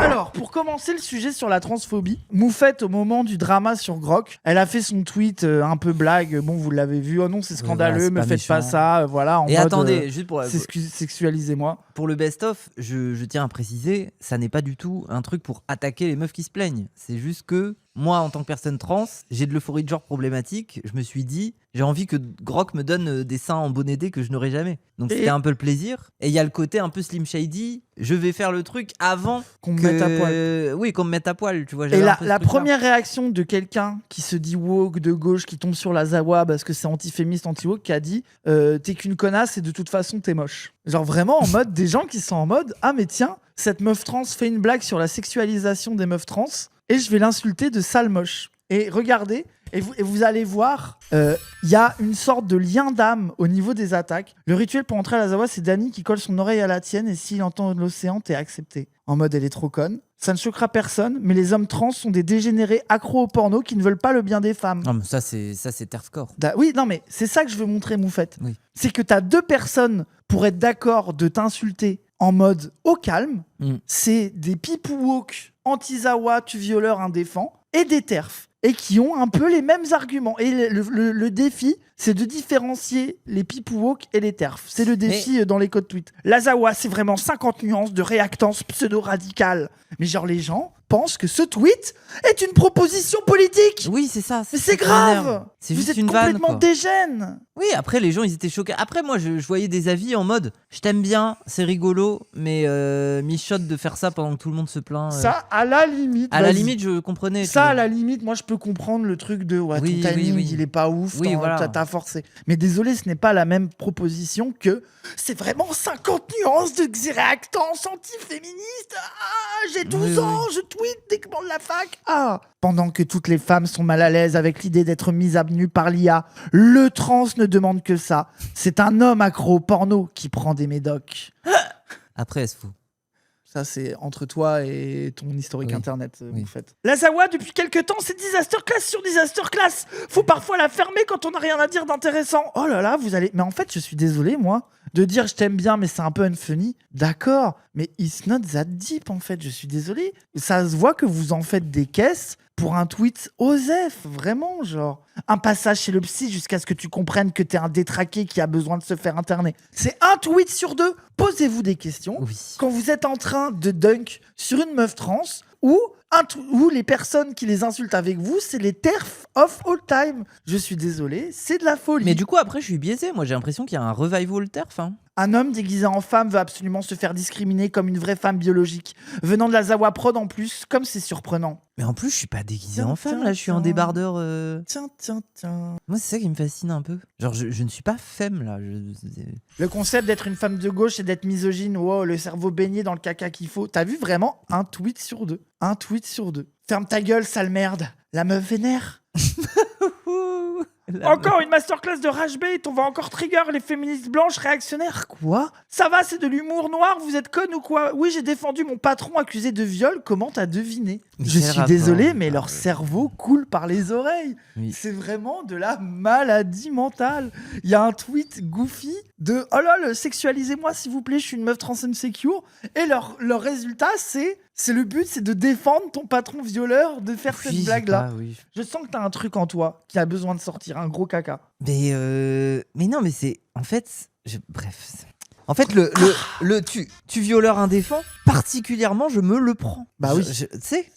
Alors, pour commencer le sujet sur la transphobie, Moufette, au moment du drama sur Grok, elle a fait son tweet un peu blague. Bon, vous l'avez vu. Oh non, c'est scandaleux, voilà, me faites pas ça. Voilà, en Et mode, attendez, juste pour sexualisez-moi. Pour le best-of, je tiens à préciser, ça n'est pas du tout un truc pour attaquer les meufs qui se plaignent. C'est juste que moi, en tant que personne trans, j'ai de l'euphorie de genre problématique. Je me suis dit, j'ai envie que Grok me donne des seins en bonnet D que je n'aurais jamais. Donc c'était un peu le plaisir. Et il y a le côté un peu Slim Shady. Je vais faire le truc avant qu'on me mette à poil. Oui, qu'on me mette à poil, tu vois. Et la première réaction de quelqu'un qui se dit woke de gauche, qui tombe sur la Zawa parce que c'est anti-féministe, anti-woke, qui a dit t'es qu'une connasse et de toute façon t'es moche. Genre vraiment en mode des gens qui sont en mode ah mais tiens, cette meuf trans fait une blague sur la sexualisation des meufs trans et je vais l'insulter de sale moche. Et regardez, et vous allez voir, il y a une sorte de lien d'âme au niveau des attaques. Le rituel pour entrer à la Zawa, c'est Dany qui colle son oreille à la tienne et s'il entend l'océan, t'es accepté. En mode, elle est trop conne. Ça ne choquera personne, mais les hommes trans sont des dégénérés accros au porno qui ne veulent pas le bien des femmes. Non, mais ça c'est Terscore. Oui, non, mais c'est ça que je veux montrer, Moufette. Oui. C'est que t'as deux personnes pour être d'accord de t'insulter en mode au calme. C'est des people woke anti-Zawa, tu violeur indéfend, et des terfs. Et qui ont un peu les mêmes arguments. Et le défi, c'est de différencier les people woke et les terfs. C'est le défi dans les codes tweets. La Zawa, c'est vraiment 50 nuances de réactance pseudo-radicale. Mais genre, les gens pensent que ce tweet est une proposition politique. Oui, c'est ça. Mais c'est grave. C'est Vous juste êtes une complètement vanne, dégène. Oui, après les gens ils étaient choqués. Après moi je voyais des avis en mode je t'aime bien, c'est rigolo, mais michote de faire ça pendant que tout le monde se plaint. Ça, à la limite. À la limite, je comprenais. Ça, à la limite, moi je peux comprendre le truc de ouais, ton timing il est pas ouf, t'as forcé. Mais désolé, ce n'est pas la même proposition que c'est vraiment 50 nuances de réactance anti-féministe. Ah, j'ai 12 ans, je tweet dès que je de la fac. Ah, pendant que toutes les femmes sont mal à l'aise avec l'idée d'être mises à nu par l'IA, le trans ne demande que ça. C'est un homme accro au porno qui prend des médocs. Après, elle se fout. Ça, c'est entre toi et ton historique internet, vous faites. La Zawa, depuis quelques temps, c'est disaster class sur disaster class. Faut parfois la fermer quand on n'a rien à dire d'intéressant. Oh là là, vous allez... Mais en fait, je suis désolé, moi, de dire je t'aime bien, mais c'est un peu unfunny. D'accord, mais it's not that deep, en fait. Je suis désolé. Ça se voit que vous en faites des caisses pour un tweet osef, vraiment, genre. Un passage chez le psy jusqu'à ce que tu comprennes que t'es un détraqué qui a besoin de se faire interner. C'est un tweet sur deux. Posez-vous des questions quand vous êtes en train de dunk sur une meuf trans ou les personnes qui les insultent avec vous, c'est les terfs of all time. Je suis désolé, c'est de la folie. Mais du coup, après, je suis biaisé. Moi, j'ai l'impression qu'il y a un revival terf. Un homme déguisé en femme veut absolument se faire discriminer comme une vraie femme biologique. Venant de la Zawa Prod en plus, comme c'est surprenant. Mais en plus, je suis pas déguisé en femme, là, je suis en débardeur. Tiens. Moi, c'est ça qui me fascine un peu. Genre, je ne suis pas femme, là. Le concept d'être une femme de gauche et d'être misogyne, wow, le cerveau baigné dans le caca qu'il faut. T'as vu vraiment un tweet sur deux. Un tweet sur deux. Ferme ta gueule, sale merde. La meuf vénère. Encore une masterclass de rage bait, on va encore trigger les féministes blanches réactionnaires. Quoi ? Ça va, c'est de l'humour noir, vous êtes connes ou quoi ? Oui, j'ai défendu mon patron accusé de viol, comment t'as deviné ? Je suis désolé, mais leur cerveau coule par les oreilles. Oui. C'est vraiment de la maladie mentale. Il y a un tweet goofy de « Oh là, sexualisez-moi s'il vous plaît, je suis une meuf trans insecure » et leur résultat, c'est le but, c'est de défendre ton patron violeur, de faire cette blague-là. Je sens que t'as un truc en toi qui a besoin de sortir, un gros caca. Mais non, mais c'est... En fait... Bref... En fait, tu violeur indéfend, particulièrement, je me le prends. Bah oui, tu sais,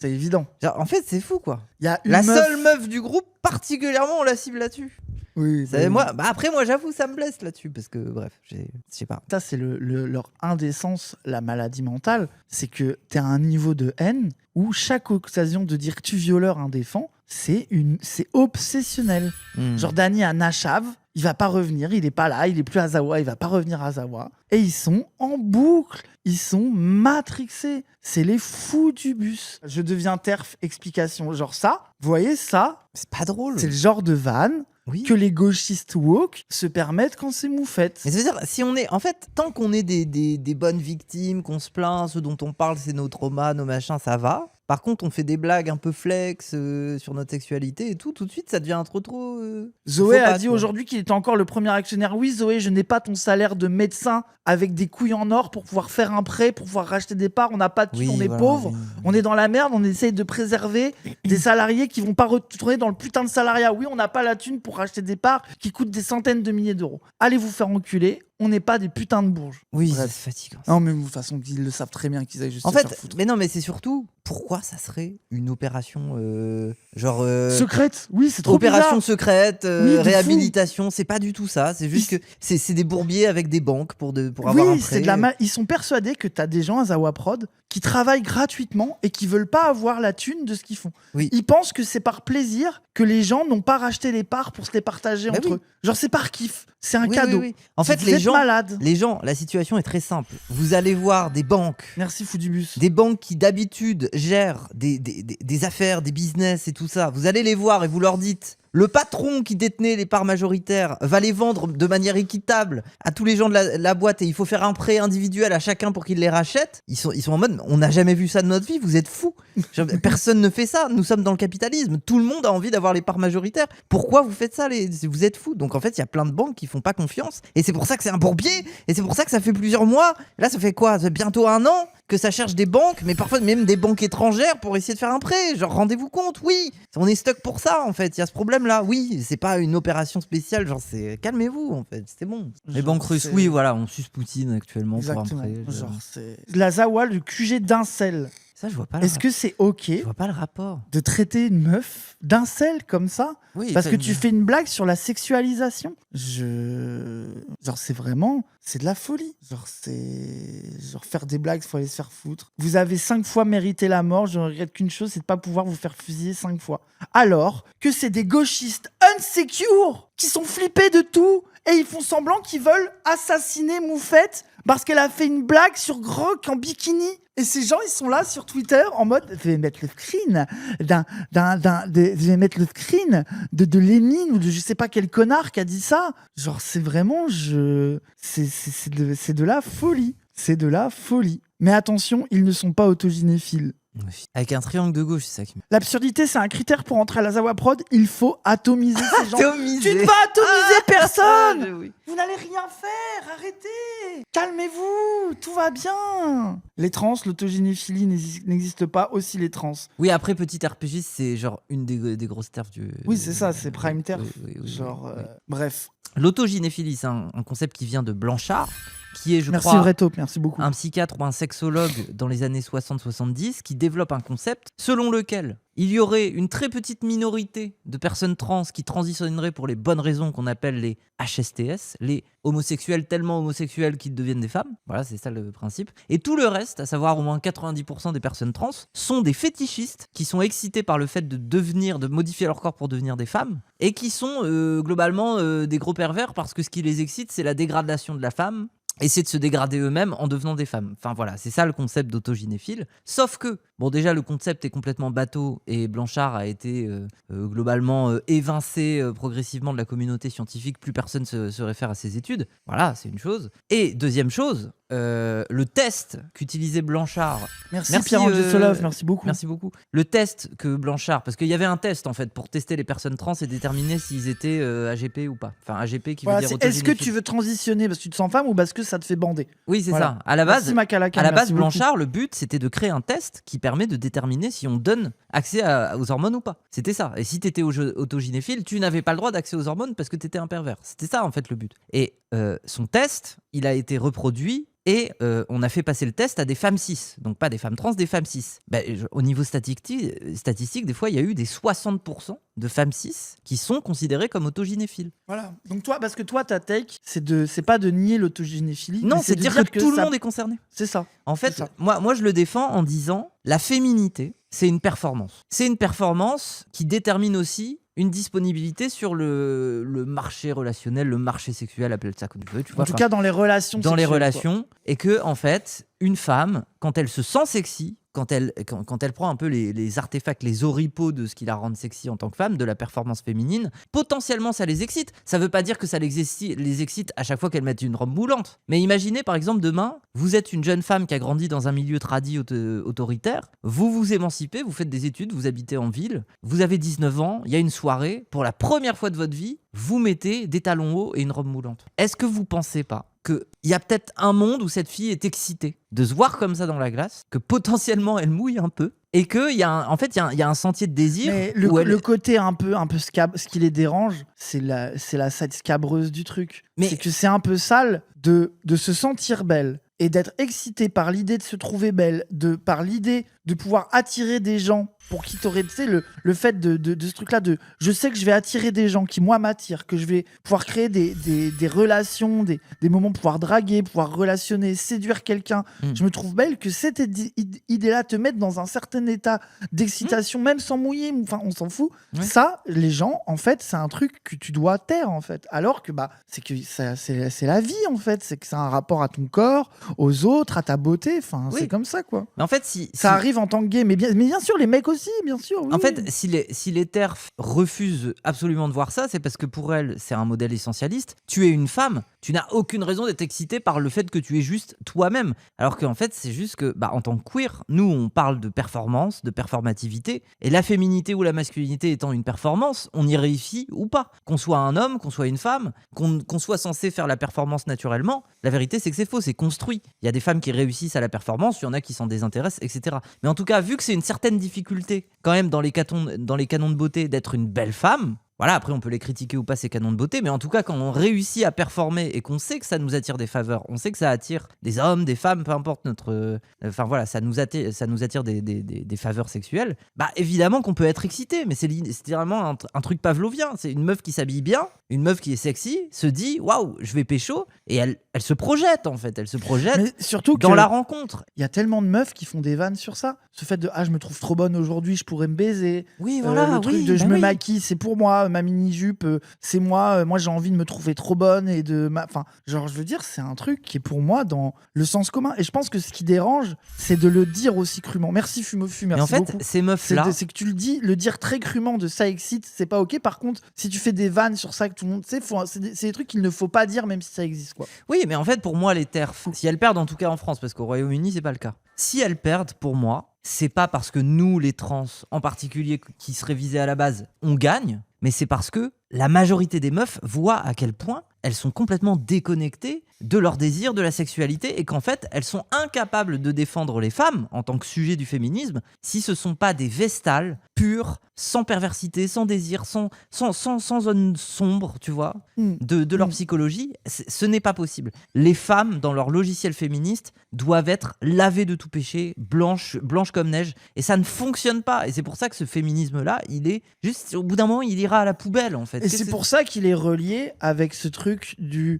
c'est évident. Genre, en fait, c'est fou, quoi. Y a la seule meuf du groupe, particulièrement, on la cible là-dessus. Oui. Moi, après, moi, j'avoue, ça me blesse là-dessus, parce que, bref, je sais pas. Ça, c'est leur indécence, la maladie mentale. C'est que t'es à un niveau de haine où chaque occasion de dire tu violeur indéfend, c'est obsessionnel. Genre, Dany à Nashav, il va pas revenir, il est pas là, il est plus à Zawa, il va pas revenir à Zawa. Et ils sont en boucle, ils sont matrixés. C'est les fous du bus. Je deviens terf, explication. Genre ça, vous voyez ça ? C'est pas drôle. C'est le genre de vanne que les gauchistes woke se permettent quand c'est Moufette. Mais ça veut dire, si on est, en fait, tant qu'on est des bonnes victimes, qu'on se plaint, ceux dont on parle, c'est nos traumas, nos machins, ça va. Par contre, on fait des blagues un peu flex sur notre sexualité et tout de suite, ça devient trop. Zoé a dit aujourd'hui qu'il était encore le premier actionnaire. Oui, Zoé, je n'ai pas ton salaire de médecin avec des couilles en or pour pouvoir faire un prêt, pour pouvoir racheter des parts. On n'a pas de thunes, on est pauvres, on est dans la merde, on essaye de préserver des salariés qui vont pas retourner dans le putain de salariat. Oui, on n'a pas la thune pour racheter des parts qui coûtent des centaines de milliers d'euros. Allez vous faire enculer. On n'est pas des putins de bourges. Oui, c'est fatigant. Non, mais de toute façon, ils le savent très bien qu'ils aillent juste en se fait, faire foutre. Mais non, mais c'est surtout pourquoi ça serait une opération secrète. Oui, c'est trop opération bizarre. secrète, Oui, réhabilitation. C'est pas du tout ça. C'est juste que c'est des bourbiers avec des banques pour avoir un prêt. C'est de la ils sont persuadés que t'as des gens à Zawa Prod qui travaillent gratuitement et qui veulent pas avoir la thune de ce qu'ils font. Oui. Ils pensent que c'est par plaisir que les gens n'ont pas racheté les parts pour se les partager entre eux. Genre c'est par kiff, c'est un cadeau. Oui. En fait, les gens, la situation est très simple. Vous allez voir des banques. Merci Foudibus. Des banques qui d'habitude gèrent des affaires, des business et tout ça. Vous allez les voir et vous leur dites. Le patron qui détenait les parts majoritaires va les vendre de manière équitable à tous les gens de la boîte et il faut faire un prêt individuel à chacun pour qu'ils les rachètent. Ils sont en mode, on n'a jamais vu ça de notre vie, vous êtes fous. Personne ne fait ça, nous sommes dans le capitalisme. Tout le monde a envie d'avoir les parts majoritaires. Pourquoi vous faites ça vous êtes fous. Donc en fait, il y a plein de banques qui font pas confiance et c'est pour ça que c'est un bourbier et c'est pour ça que ça fait plusieurs mois. Là, ça fait quoi? Ça fait bientôt 1 an que ça cherche des banques, mais parfois même des banques étrangères pour essayer de faire un prêt. Genre, rendez-vous compte, oui, on est stuck pour ça en fait. Il y a ce problème-là, oui, c'est pas une opération spéciale. Genre, c'est calmez-vous en fait, c'est bon. Les banques russes, oui, voilà, on suce Poutine actuellement. Exactement. Pour un prêt. Genre, c'est la Zawa, le QG d'incel. Ça, je vois pas. Est-ce que c'est ok Je vois pas le rapport de traiter une meuf d'incel comme ça? Oui, parce que tu fais une blague sur la sexualisation. Genre, c'est vraiment... C'est de la folie. Genre, faire des blagues, il faut aller se faire foutre. Vous avez 5 fois mérité la mort. Je ne regrette qu'une chose, c'est de pas pouvoir vous faire fusiller 5 fois. Alors que c'est des gauchistes unsecure qui sont flippés de tout et ils font semblant qu'ils veulent assassiner Moufette parce qu'elle a fait une blague sur Grok en bikini. Et ces gens, ils sont là sur Twitter en mode je vais mettre le screen de Lénine ou de je sais pas quel connard qui a dit ça. Genre, c'est vraiment c'est de la folie. C'est de la folie. Mais attention, ils ne sont pas autogynéphiles. Avec un triangle de gauche, c'est ça qui me... L'absurdité, c'est un critère pour entrer à la Zawa Prod. Il faut atomiser ces gens. Atomiser. Tu ne vas atomiser personne. Oui. Vous n'allez rien faire. Arrêtez. Calmez-vous. Tout va bien. Les trans, l'autogynéphilie n'existe pas. Aussi les trans. Oui, après, petit RPG, c'est genre une des grosses terfs du... Oui, c'est ça, c'est prime terf. Oui, genre, oui. Bref. L'autogynéphilie, c'est un concept qui vient de Blanchard, qui est, je merci crois, Vretop, merci beaucoup. un psychiatre ou un sexologue dans les années 60-70 qui développe un concept selon lequel il y aurait une très petite minorité de personnes trans qui transitionneraient pour les bonnes raisons qu'on appelle les HSTS, les homosexuels tellement homosexuels qu'ils deviennent des femmes. Voilà, c'est ça le principe. Et tout le reste, à savoir au moins 90% des personnes trans, sont des fétichistes qui sont excités par le fait de modifier leur corps pour devenir des femmes et qui sont globalement des gros pervers parce que ce qui les excite, c'est la dégradation de la femme. Et c'est de se dégrader eux-mêmes en devenant des femmes. Enfin voilà, c'est ça le concept d'autogynéphile. Sauf que, bon déjà le concept est complètement bateau et Blanchard a été globalement évincé progressivement de la communauté scientifique. Plus personne se réfère à ses études. Voilà, c'est une chose. Et deuxième chose, le test qu'utilisait Blanchard... Merci Pierre-André Solov, merci beaucoup. Merci beaucoup. Le test que Blanchard... Parce qu'il y avait un test en fait pour tester les personnes trans et déterminer s'ils étaient AGP ou pas. Enfin AGP qui veut dire autogénéphile. Est-ce que tu veux transitionner parce que tu te sens femme ou parce que ça te fait bander? Oui, c'est voilà. ça. À la base, Blanchard, beaucoup. le but, c'était de créer un test qui permet de déterminer si on donne accès aux hormones ou pas. C'était ça. Et si tu étais autogynéphile, tu n'avais pas le droit d'accès aux hormones parce que tu étais un pervers. C'était ça, en fait, le but. Et son test, il a été reproduit et on a fait passer le test à des femmes cis. Donc pas des femmes trans, des femmes cis. Au niveau statistique, des fois, il y a eu des 60% de femmes cis qui sont considérées comme autogynéphiles. Voilà. Donc toi, parce que toi, ta take, c'est pas de nier l'autogynéphilie. Non, c'est de dire que tout le monde est concerné. C'est ça. En fait, moi, je le défends en disant la féminité, c'est une performance. C'est une performance qui détermine aussi une disponibilité sur le marché relationnel, le marché sexuel, appelle ça comme tu veux. Tu vois, en tout cas, dans les relations dans sexuelles, les relations. Et que, en fait, une femme, quand elle se sent sexy, quand elle prend un peu les artefacts, les oripeaux de ce qui la rend sexy en tant que femme, de la performance féminine, potentiellement ça les excite. Ça veut pas dire que ça les excite à chaque fois qu'elles mettent une robe moulante. Mais imaginez par exemple demain, vous êtes une jeune femme qui a grandi dans un milieu tradit autoritaire, vous vous émancipez, vous faites des études, vous habitez en ville, vous avez 19 ans, il y a une soirée, pour la première fois de votre vie, vous mettez des talons hauts et une robe moulante. Est-ce que vous pensez pas qu'il y a peut-être un monde où cette fille est excitée de se voir comme ça dans la glace, que potentiellement elle mouille un peu, et qu'il y a un sentier de désir. Mais le côté un peu ce qui les dérange, c'est la side scabreuse du truc. C'est que c'est un peu sale de se sentir belle et d'être excitée par l'idée de se trouver belle, par l'idée de pouvoir attirer des gens pour qui t'aurais, tu sais, le fait de ce truc-là de je sais que je vais attirer des gens qui, moi, m'attirent, que je vais pouvoir créer des relations, des moments, pouvoir draguer, pouvoir relationner, séduire quelqu'un. Je me trouve belle, que cette idée-là te mette dans un certain état d'excitation, même sans mouiller, enfin, on s'en fout. Ouais. Ça, les gens, en fait, c'est un truc que tu dois taire, en fait. Alors que, c'est que c'est la vie, en fait. C'est que c'est un rapport à ton corps, aux autres, à ta beauté. Enfin, c'est comme ça, quoi. Mais en fait, ça arrive en tant que gay, mais bien sûr, les mecs aussi, bien sûr. Oui. En fait, si les TERF refusent absolument de voir ça, c'est parce que pour elles, c'est un modèle essentialiste. Tu es une femme, tu n'as aucune raison d'être excitée par le fait que tu es juste toi-même. Alors qu'en fait, c'est juste que, en tant que queer, nous, on parle de performance, de performativité, et la féminité ou la masculinité étant une performance, on y réussit ou pas. Qu'on soit un homme, qu'on soit une femme, qu'on soit censé faire la performance naturellement, la vérité, c'est que c'est faux, c'est construit. Il y a des femmes qui réussissent à la performance, il y en a qui s'en désintéressent, etc. Mais en tout cas, vu que c'est une certaine difficulté quand même dans les canons de beauté d'être une belle femme, voilà, après on peut les critiquer ou pas ces canons de beauté, mais en tout cas quand on réussit à performer et qu'on sait que ça nous attire des faveurs, on sait que ça attire des hommes, des femmes, peu importe notre... Enfin voilà, ça nous attire des faveurs sexuelles, évidemment qu'on peut être excité, mais c'est littéralement un truc pavlovien. C'est une meuf qui s'habille bien, une meuf qui est sexy, se dit waouh, je vais pécho, et elle se projette en fait, mais surtout dans la rencontre. Il y a tellement de meufs qui font des vannes sur ça, ce fait de je me trouve trop bonne aujourd'hui, je pourrais me baiser. Oui, voilà, le truc de je me maquille, c'est pour moi, ma mini-jupe, c'est moi j'ai envie de me trouver trop bonne et enfin, genre je veux dire, c'est un truc qui est pour moi dans le sens commun, et je pense que ce qui dérange, c'est de le dire aussi crûment. Merci Fumofu, merci beaucoup. Et en fait, ces meufs-là, c'est que tu le dire très crûment de ça excite, c'est pas ok. Par contre, si tu fais des vannes sur ça que tout le monde sait, c'est des trucs qu'il ne faut pas dire même si ça existe, quoi. Oui, mais en fait, pour moi, les TERF, si elles perdent, en tout cas en France, parce qu'au Royaume-Uni, c'est pas le cas. Si elles perdent, pour moi, c'est pas parce que nous, les trans, en particulier, qui seraient visés à la base, on gagne, mais c'est parce que la majorité des meufs voient à quel point elles sont complètement déconnectées de leur désir, de la sexualité, et qu'en fait, elles sont incapables de défendre les femmes en tant que sujet du féminisme si ce sont pas des vestales pures, sans perversité, sans désir, sans zone sombre, tu vois, de leur psychologie. Ce n'est pas possible. Les femmes, dans leur logiciel féministe, doivent être lavées de tout péché, blanches comme neige, et ça ne fonctionne pas. Et c'est pour ça que ce féminisme-là, il est juste, au bout d'un moment, il ira à la poubelle, en fait. Et c'est pour ça qu'il est relié avec ce truc du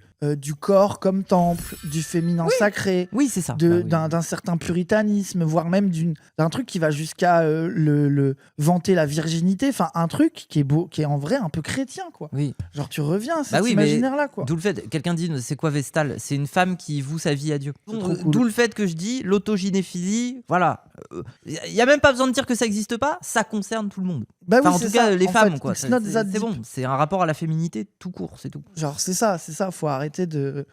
corps comme temple, du féminin sacré, c'est ça. D'un certain puritanisme, voire même d'un truc qui va jusqu'à le vanter la virginité, enfin un truc qui est beau, qui est en vrai un peu chrétien, quoi. Oui. Genre tu reviens à cet imaginaire-là, quoi. D'où le fait, quelqu'un dit, c'est quoi Vestale ? C'est une femme qui voue sa vie à Dieu. D'où le fait que je dis l'autogynéphilie, voilà. Il y a même pas besoin de dire que ça existe pas, ça concerne tout le monde. En tout cas, les femmes, quoi. C'est bon, c'est un rapport à la féminité tout court, c'est tout. Genre c'est ça, faut arrêter de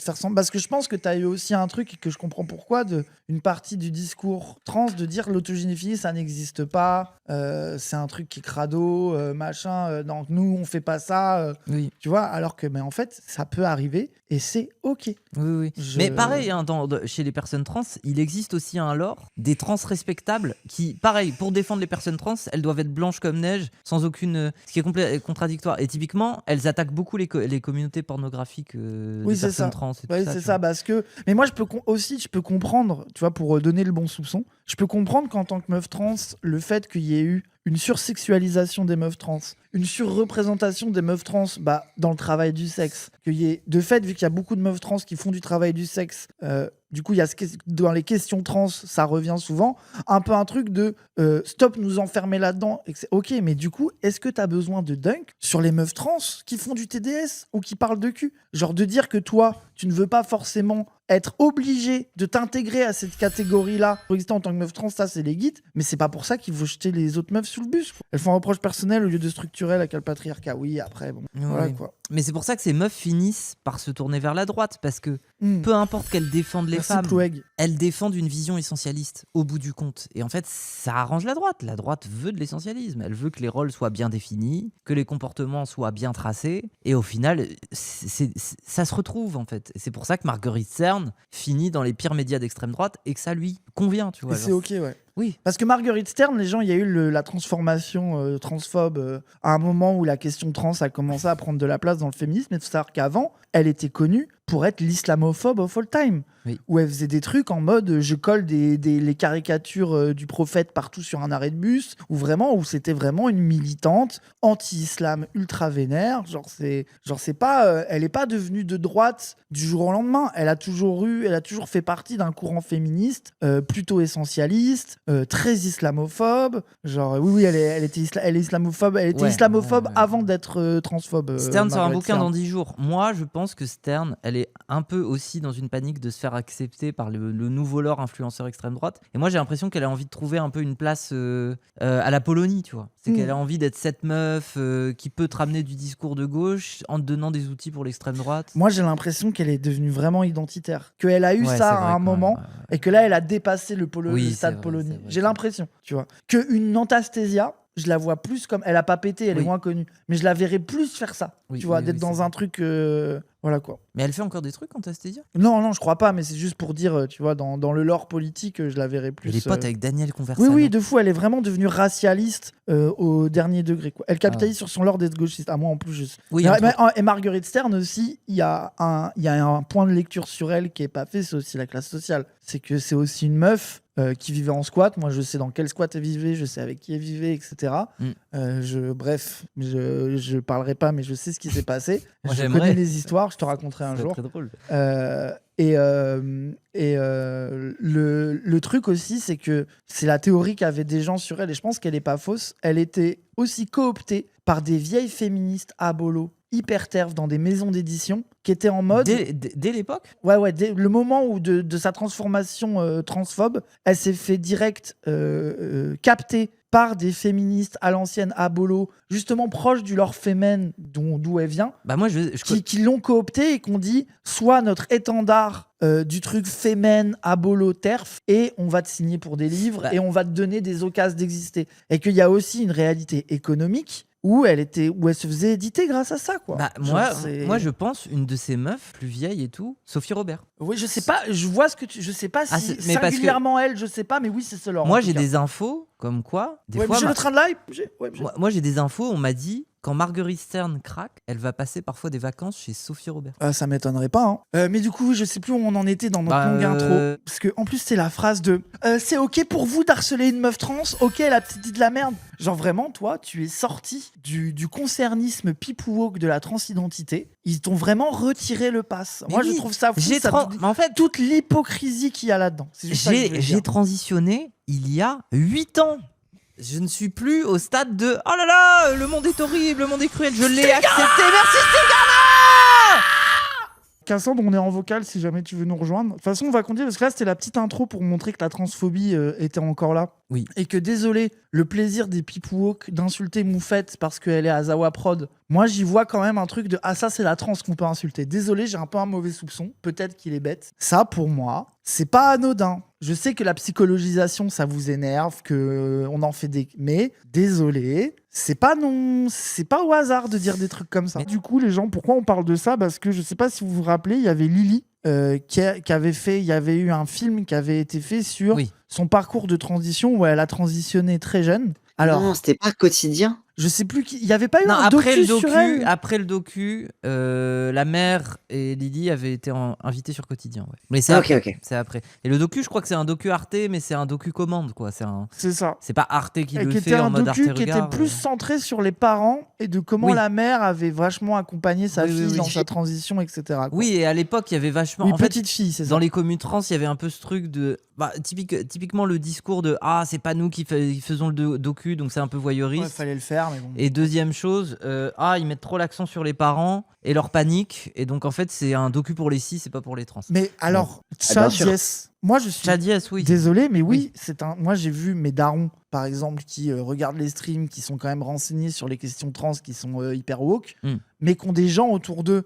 faire semblant, parce que je pense que t'as eu aussi un truc et que je comprends pourquoi, une partie du discours trans de dire l'autogynéphilie ça n'existe pas, c'est un truc qui est crado, machin, donc nous on fait pas ça, tu vois, alors que mais en fait ça peut arriver et c'est ok. Oui. Mais pareil, chez les personnes trans, il existe aussi un lore des trans respectables qui, pareil, pour défendre les personnes trans, elles doivent être blanches comme neige, sans aucune... Ce qui est contradictoire. Et typiquement, elles attaquent beaucoup les communautés pornographiques des personnes trans. C'est ça, parce que... Mais moi, je peux comprendre, tu vois, pour donner le bon soupçon, je peux comprendre qu'en tant que meuf trans, le fait qu'il y ait eu une sursexualisation des meufs trans, une surreprésentation des meufs trans dans le travail du sexe, qu'il y ait, de fait, vu qu'il y a beaucoup de meufs trans qui font du travail du sexe, du coup, il y a dans les questions trans, ça revient souvent, un peu un truc de stop, nous enfermer là-dedans. Et ok, mais du coup, est-ce que t'as besoin de dunk sur les meufs trans qui font du TDS ou qui parlent de cul ? Genre de dire que toi, tu ne veux pas forcément être obligé de t'intégrer à cette catégorie-là pour exister en tant que meuf trans, ça c'est légit, mais c'est pas pour ça qu'il faut jeter les autres meufs sous le bus. Elles font un reproche personnel au lieu de structurel avec le patriarcat. Oui, après, bon, voilà quoi. Mais c'est pour ça que ces meufs finissent par se tourner vers la droite, parce que peu importe qu'elles défendent les femmes, elles défendent une vision essentialiste au bout du compte. Et en fait, ça arrange la droite. La droite veut de l'essentialisme. Elle veut que les rôles soient bien définis, que les comportements soient bien tracés. Et au final, ça se retrouve en fait. Et c'est pour ça que Marguerite Stern finit dans les pires médias d'extrême droite et que ça lui convient, tu vois. Et c'est ok, ouais. Oui. Parce que Marguerite Stern, les gens, il y a eu la transformation transphobe à un moment où la question trans a commencé à prendre de la place dans le féminisme. Mais il faut savoir qu'avant, elle était connue pour être l'islamophobe of all time. Oui. Où elle faisait des trucs en mode je colle les caricatures du prophète partout sur un arrêt de bus, où c'était vraiment une militante anti-islam ultra vénère. C'est pas, elle est pas devenue de droite du jour au lendemain. Elle a toujours fait partie d'un courant féministe plutôt essentialiste, très islamophobe. Oui, elle est islamophobe. Elle était islamophobe avant d'être transphobe. Stern sort un bouquin dans 10 jours. Moi, je pense que Stern, elle est un peu aussi dans une panique de se faire accepter par le nouveau lore influenceur extrême droite. Et moi, j'ai l'impression qu'elle a envie de trouver un peu une place à la Polonie, tu vois. C'est qu'elle a envie d'être cette meuf qui peut te ramener du discours de gauche en te donnant des outils pour l'extrême droite. Moi, j'ai l'impression qu'elle est devenue vraiment identitaire. Qu'elle a eu ça à un moment et que là, elle a dépassé le stade Polonie. J'ai l'impression, tu vois. Qu'une Antastésia, je la vois plus comme... Elle a pas pété, elle est moins connue. Mais je la verrais plus faire ça, tu vois, d'être dans un truc... Voilà quoi. Mais elle fait encore des trucs, Antastésia ? Non, je crois pas, mais c'est juste pour dire, tu vois, dans le lore politique, je la verrais plus. Elle est pote avec Daniel Conversano. Oui, de fou, elle est vraiment devenue racialiste au dernier degré, quoi. Elle capitalise sur son lore d'être gauchiste. À moi, en plus, et Marguerite Stern aussi, il y a un point de lecture sur elle qui est pas fait, c'est aussi la classe sociale. C'est que c'est aussi une meuf qui vivait en squat. Moi, je sais dans quel squat elle vivait, je sais avec qui elle vivait, etc. Bref, je parlerai pas, mais je sais ce qui s'est passé. Moi, je connais les histoires, je te raconterai un jour. Très drôle. Le truc aussi, c'est que c'est la théorie qu'avaient des gens sur elle, et je pense qu'elle est pas fausse. Elle était aussi cooptée par des vieilles féministes abolos hyper terves dans des maisons d'édition qui étaient en mode... Dès l'époque ? Ouais, dès le moment où de sa transformation transphobe, elle s'est fait direct capter par des féministes à l'ancienne abolo, justement proches du lore féminin d'où elle vient, qui l'ont coopté et qu'on dit soit notre étendard du truc féminin abolo terf, et on va te signer pour des livres et on va te donner des occasions d'exister. Et qu'il y a aussi une réalité économique où elle se faisait éditer grâce à ça, quoi. Moi, je pense une de ces meufs plus vieilles et tout, Sophie Robert. Oui, je sais pas, je vois ce que je sais pas si singulièrement elle, je sais pas, mais oui, c'est ce lore. Moi, j'ai des infos comme quoi. J'ai le train de live. Moi, j'ai des infos, on m'a dit. Quand Marguerite Stern craque, elle va passer parfois des vacances chez Sophie Robert. Ça m'étonnerait pas. Mais du coup, je sais plus où on en était dans notre longue intro. Parce que en plus, c'est la phrase de c'est ok pour vous d'harceler une meuf trans. Ok, la petite dit de la merde. Genre vraiment, toi, tu es sorti du concernisme pipe-woke de la transidentité. Ils t'ont vraiment retiré le pass. Moi, je trouve ça fou. Mais en fait, toute l'hypocrisie qu'il y a là-dedans. J'ai transitionné il y a 8 ans. Je ne suis plus au stade de « Oh là là, le monde est horrible, le monde est cruel, je l'ai accepté, merci Steve Garner !» Cassandre, on est en vocal si jamais tu veux nous rejoindre. De toute façon, on va continuer parce que là, c'était la petite intro pour montrer que la transphobie était encore là. Oui. Et que désolé, le plaisir des people-woke d'insulter Moufette parce qu'elle est à Zawa Prod, moi j'y vois quand même un truc de ça c'est la trans qu'on peut insulter. Désolé, j'ai un peu un mauvais soupçon, peut-être qu'il est bête. Ça pour moi, c'est pas anodin. Je sais que la psychologisation ça vous énerve, que on en fait des... Mais désolé, c'est pas au hasard de dire des trucs comme ça. Mais du coup les gens, pourquoi on parle de ça ? Parce que je sais pas si vous vous rappelez, il y avait Lily il y avait eu un film qui avait été fait sur son parcours de transition où elle a transitionné très jeune. Alors, non, c'était pas Quotidien. Je sais plus il y avait pas eu un docu sur elle. Après le docu, la mère et Lily avaient été invitées sur Quotidien. Ouais. Mais c'est c'est après. Et le docu, je crois que c'est un docu Arte, mais c'est un docu commande quoi. C'est ça. C'est pas Arte qui le fait en mode Arte Regard. Qui était plus centré sur les parents et de comment la mère avait vachement accompagné sa fille dans sa transition, etc. Quoi. Oui, et à l'époque, il y avait vachement. En petite fille, c'est ça. Dans les communes trans, il y avait un peu ce truc de. Typiquement le discours de c'est pas nous qui faisons le docu, donc c'est un peu voyeuriste. Fallait le faire. galère, mais bon. Et deuxième chose, ils mettent trop l'accent sur les parents et leur panique. Et donc, en fait, c'est un docu pour les cis, c'est pas pour les trans. Mais alors, bien sûr. moi je suis Chadiès, oui. désolé, mais Oui. moi j'ai vu mes darons, par exemple, qui regardent les streams, qui sont quand même renseignés sur les questions trans, qui sont hyper woke, mais qui ont des gens autour d'eux.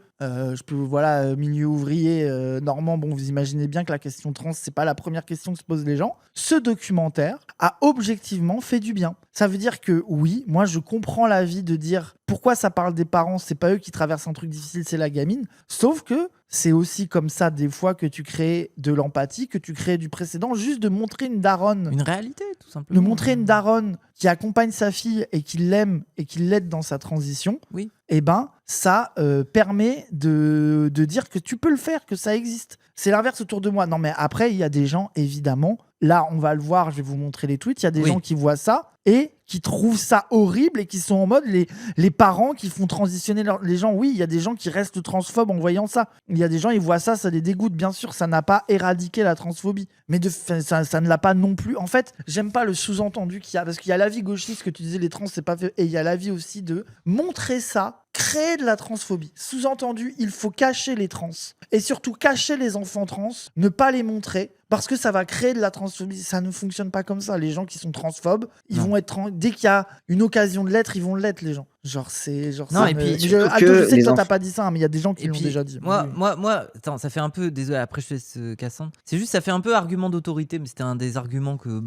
Milieu ouvrier normand, bon, vous imaginez bien que la question trans, c'est pas la première question que se posent les gens. Ce documentaire a objectivement fait du bien. Ça veut dire que oui, moi je comprends l'avis de dire pourquoi ça parle des parents, c'est pas eux qui traversent un truc difficile, c'est la gamine. Sauf que c'est aussi comme ça des fois que tu crées de l'empathie, que tu crées du précédent, juste de montrer une daronne. Une réalité, tout simplement. De montrer une daronne qui accompagne sa fille et qui l'aime et qui l'aide dans sa transition. Oui. Eh ben, ça permet de dire que tu peux le faire, que ça existe. C'est l'inverse autour de moi. Non, mais après, il y a des gens, évidemment, là, on va le voir, je vais vous montrer les tweets, il y a des gens qui voient ça et qui trouvent ça horrible et qui sont en mode les parents qui font transitionner les gens. Oui, il y a des gens qui restent transphobes en voyant ça. Il y a des gens, ils voient ça, ça les dégoûte. Bien sûr, ça n'a pas éradiqué la transphobie, mais ça ne l'a pas non plus. En fait, j'aime pas le sous-entendu qu'il y a, parce qu'il y a l'avis gauchiste que tu disais, les trans, c'est pas fait, et il y a l'avis aussi de montrer ça, créer de la transphobie. Sous-entendu, il faut cacher les trans. Et surtout, cacher les enfants trans, ne pas les montrer, parce que ça va créer de la transphobie. Ça ne fonctionne pas comme ça. Les gens qui sont transphobes, ils vont être dès qu'il y a une occasion de l'être, ils vont l'être, les gens. Genre, c'est. Genre, non, ça et puis. je sais que toi, t'as pas dit ça, hein, mais il y a des gens qui l'ont déjà dit. Moi, attends, ça fait un peu. Désolé, après, je te laisse Cassandre. C'est juste, ça fait un peu argument d'autorité, mais c'était un des arguments que,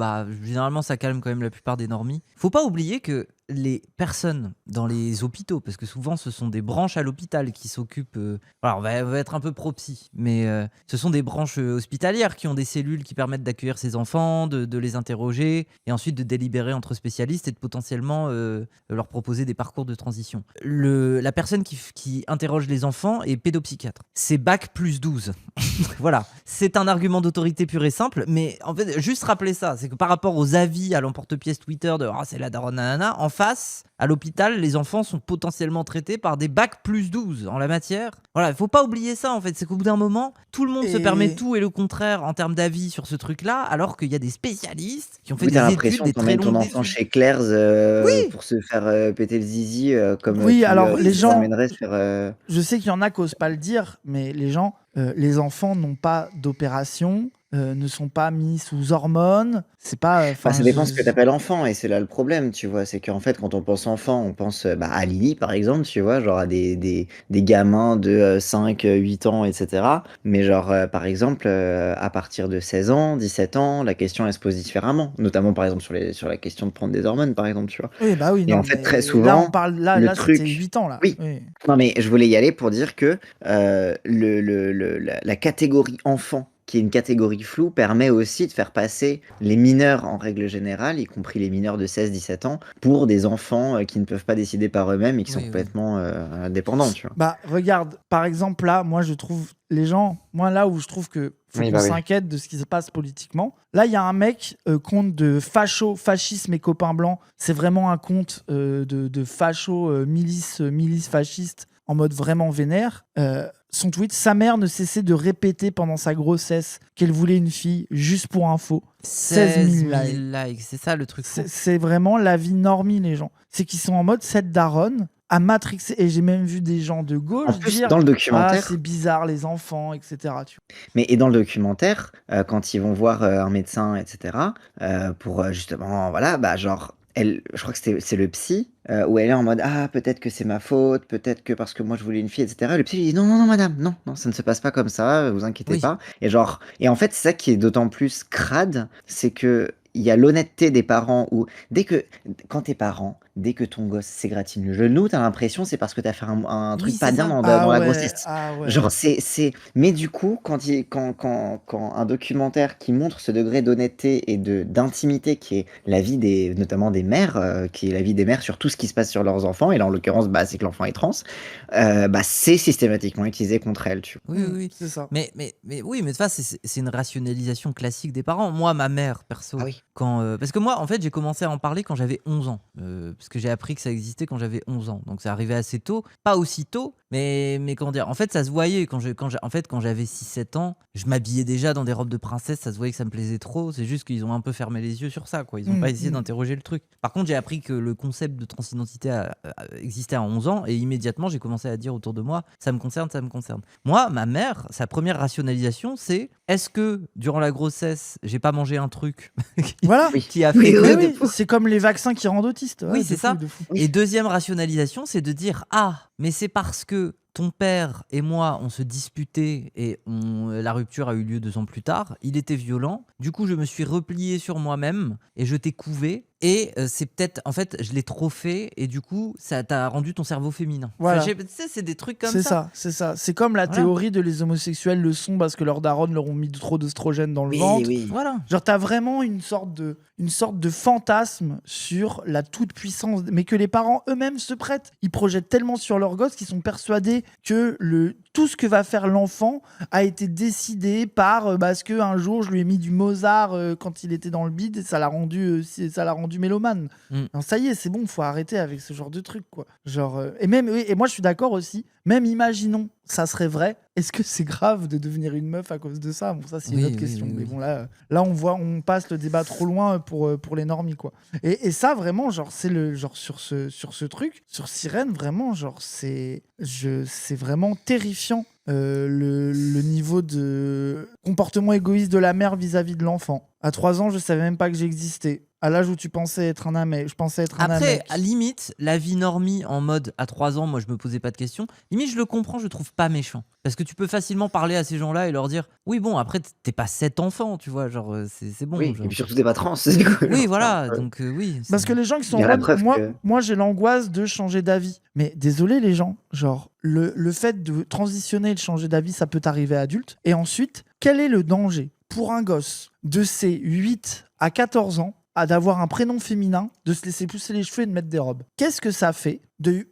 généralement, ça calme quand même la plupart des normies. Faut pas oublier que les personnes dans les hôpitaux, parce que souvent ce sont des branches à l'hôpital qui s'occupent. On va être un peu pro-psy, mais ce sont des branches hospitalières qui ont des cellules qui permettent d'accueillir ces enfants, de les interroger et ensuite de délibérer entre spécialistes et de potentiellement leur proposer des parcours de transition. La personne qui interroge les enfants est pédopsychiatre. C'est bac plus 12. Voilà, c'est un argument d'autorité pur et simple, mais en fait, juste rappeler ça, c'est que par rapport aux avis à l'emporte-pièce Twitter de c'est la daronne nanana, en face, à l'hôpital, les enfants sont potentiellement traités par des bac plus 12 en la matière. Voilà, il faut pas oublier ça en fait, c'est qu'au bout d'un moment, tout le monde se permet tout et le contraire en termes d'avis sur ce truc-là, alors qu'il y a des spécialistes qui ont fait des études, des très longues ton enfant études. chez Claire's pour se faire péter le zizi comme les gens faire, je sais qu'il y en a qui osent pas le dire, mais les gens les enfants n'ont pas d'opération, ne sont pas mis sous hormones, c'est pas ça dépend ce que t'appelles enfant, et c'est là le problème, tu vois, c'est qu'en fait quand on pense enfant, on pense à Lily par exemple, tu vois, genre à des gamins de 5, 8 ans, etc. Mais genre par exemple à partir de 16 ans, 17 ans, la question elle se pose différemment, notamment par exemple sur la question de prendre des hormones par exemple, tu vois. Oui, et en fait très souvent là on parle là truc... c'était 8 ans là. Oui. Non mais je voulais y aller pour dire que la catégorie enfant, qui est une catégorie floue, permet aussi de faire passer les mineurs en règle générale, y compris les mineurs de 16-17 ans, pour des enfants qui ne peuvent pas décider par eux-mêmes et qui sont complètement dépendants, tu vois. Regarde, par exemple là, moi je trouve les gens, moi là où je trouve que faut qu'on s'inquiète de ce qui se passe politiquement. Là, il y a un mec, compte de fascisme et copains blancs. C'est vraiment un compte de facho, milice fasciste en mode vraiment vénère. Son tweet, sa mère ne cessait de répéter pendant sa grossesse qu'elle voulait une fille, juste pour info. 16 000 likes. C'est ça le truc. C'est vraiment la vie normie, les gens. C'est qu'ils sont en mode cette daronne à matrixer. Et j'ai même vu des gens de gauche dire dans le documentaire, c'est bizarre les enfants, etc. Mais et dans le documentaire, quand ils vont voir un médecin, etc. Pour justement, genre. Je crois que c'est le psy, où elle est en mode peut-être que c'est ma faute, peut-être que parce que moi je voulais une fille, etc. Le psy lui dit non madame, non, ça ne se passe pas comme ça, vous inquiétez pas. Et en fait c'est ça qui est d'autant plus crade, c'est que il y a l'honnêteté des parents où quand t'es parent, dès que ton gosse s'égratine le genou, t'as l'impression c'est parce que t'as fait un truc pas bien dans la grossesse. Genre mais du coup quand un documentaire qui montre ce degré d'honnêteté et d'intimité qui est la vie notamment des mères, qui est la vie des mères sur tout ce qui se passe sur leurs enfants, et là en l'occurrence c'est que l'enfant est trans, c'est systématiquement utilisé contre elle, tu vois. Oui, c'est ça. Mais oui, mais ça c'est une rationalisation classique des parents. Moi, ma mère perso, Parce que moi, en fait, j'ai commencé à en parler quand j'avais 11 ans. Parce que j'ai appris que ça existait quand j'avais 11 ans. Donc, ça arrivait assez tôt. Pas aussi tôt, mais comment dire. En fait, ça se voyait quand j'avais 6-7 ans. Je m'habillais déjà dans des robes de princesse. Ça se voyait que ça me plaisait trop. C'est juste qu'ils ont un peu fermé les yeux sur ça, quoi. Ils n'ont pas essayé d'interroger le truc. Par contre, j'ai appris que le concept de transidentité existait à 11 ans. Et immédiatement, j'ai commencé à dire autour de moi, ça me concerne, ça me concerne. Moi, ma mère, sa première rationalisation, c'est est-ce que durant la grossesse, j'ai pas mangé un truc Voilà. qui a fait que... Oui, c'est comme les vaccins qui rendent autistes. Oui, Ouais, c'est de ça. fou, de fou. Et deuxième rationalisation, c'est de dire mais c'est parce que ton père et moi, on se disputait et la rupture a eu lieu 2 ans plus tard. Il était violent. Du coup, je me suis replié sur moi-même et je t'ai couvé. Et c'est peut-être, en fait, je l'ai trop fait et du coup, ça t'a rendu ton cerveau féminin. Voilà. Enfin, tu sais, c'est des trucs comme C'est ça. ça, c'est ça. C'est comme la théorie de les homosexuels le sont parce que leurs darons leur ont mis trop d'œstrogène dans le ventre. Oui. Voilà. Genre, t'as vraiment une sorte de fantasme sur la toute-puissance, mais que les parents eux-mêmes se prêtent. Ils projettent tellement sur leur gosse qu'ils sont persuadés que tout ce que va faire l'enfant a été décidé par parce que un jour je lui ai mis du Mozart quand il était dans le bide et ça l'a rendu mélomane. Non, ça y est, c'est bon, faut arrêter avec ce genre de truc, quoi. Genre et moi je suis d'accord aussi. Même imaginons, ça serait vrai. Est-ce que c'est grave de devenir une meuf à cause de ça? Bon, ça c'est une autre question. Oui. Mais bon là on passe le débat trop loin pour les normies, quoi. Et ça vraiment, genre c'est le genre sur ce truc, sur Sirène, vraiment genre c'est vraiment terrifiant. Le niveau de comportement égoïste de la mère vis-à-vis de l'enfant. À 3 ans, je savais même pas que j'existais. À l'âge où tu pensais être un mec, je pensais être un mec. Après, à limite, la vie normie en mode à 3 ans, moi je me posais pas de questions. Limite, je le comprends, je le trouve pas méchant. Parce que tu peux facilement parler à ces gens-là et leur dire oui, bon, après, t'es pas 7 enfants, tu vois, genre, c'est bon. Oui, genre. et puis surtout t'es pas trans. C'est cool. Oui, voilà, donc oui. Parce que les gens qui sont Il y a en la mode, preuve que- moi j'ai l'angoisse de changer d'avis. Mais désolé les gens, genre le fait de transitionner et de changer d'avis, ça peut t'arriver adulte. Et ensuite, quel est le danger pour un gosse de ses 8 à 14 ans d'avoir un prénom féminin, de se laisser pousser les cheveux et de mettre des robes? Qu'est-ce que ça fait de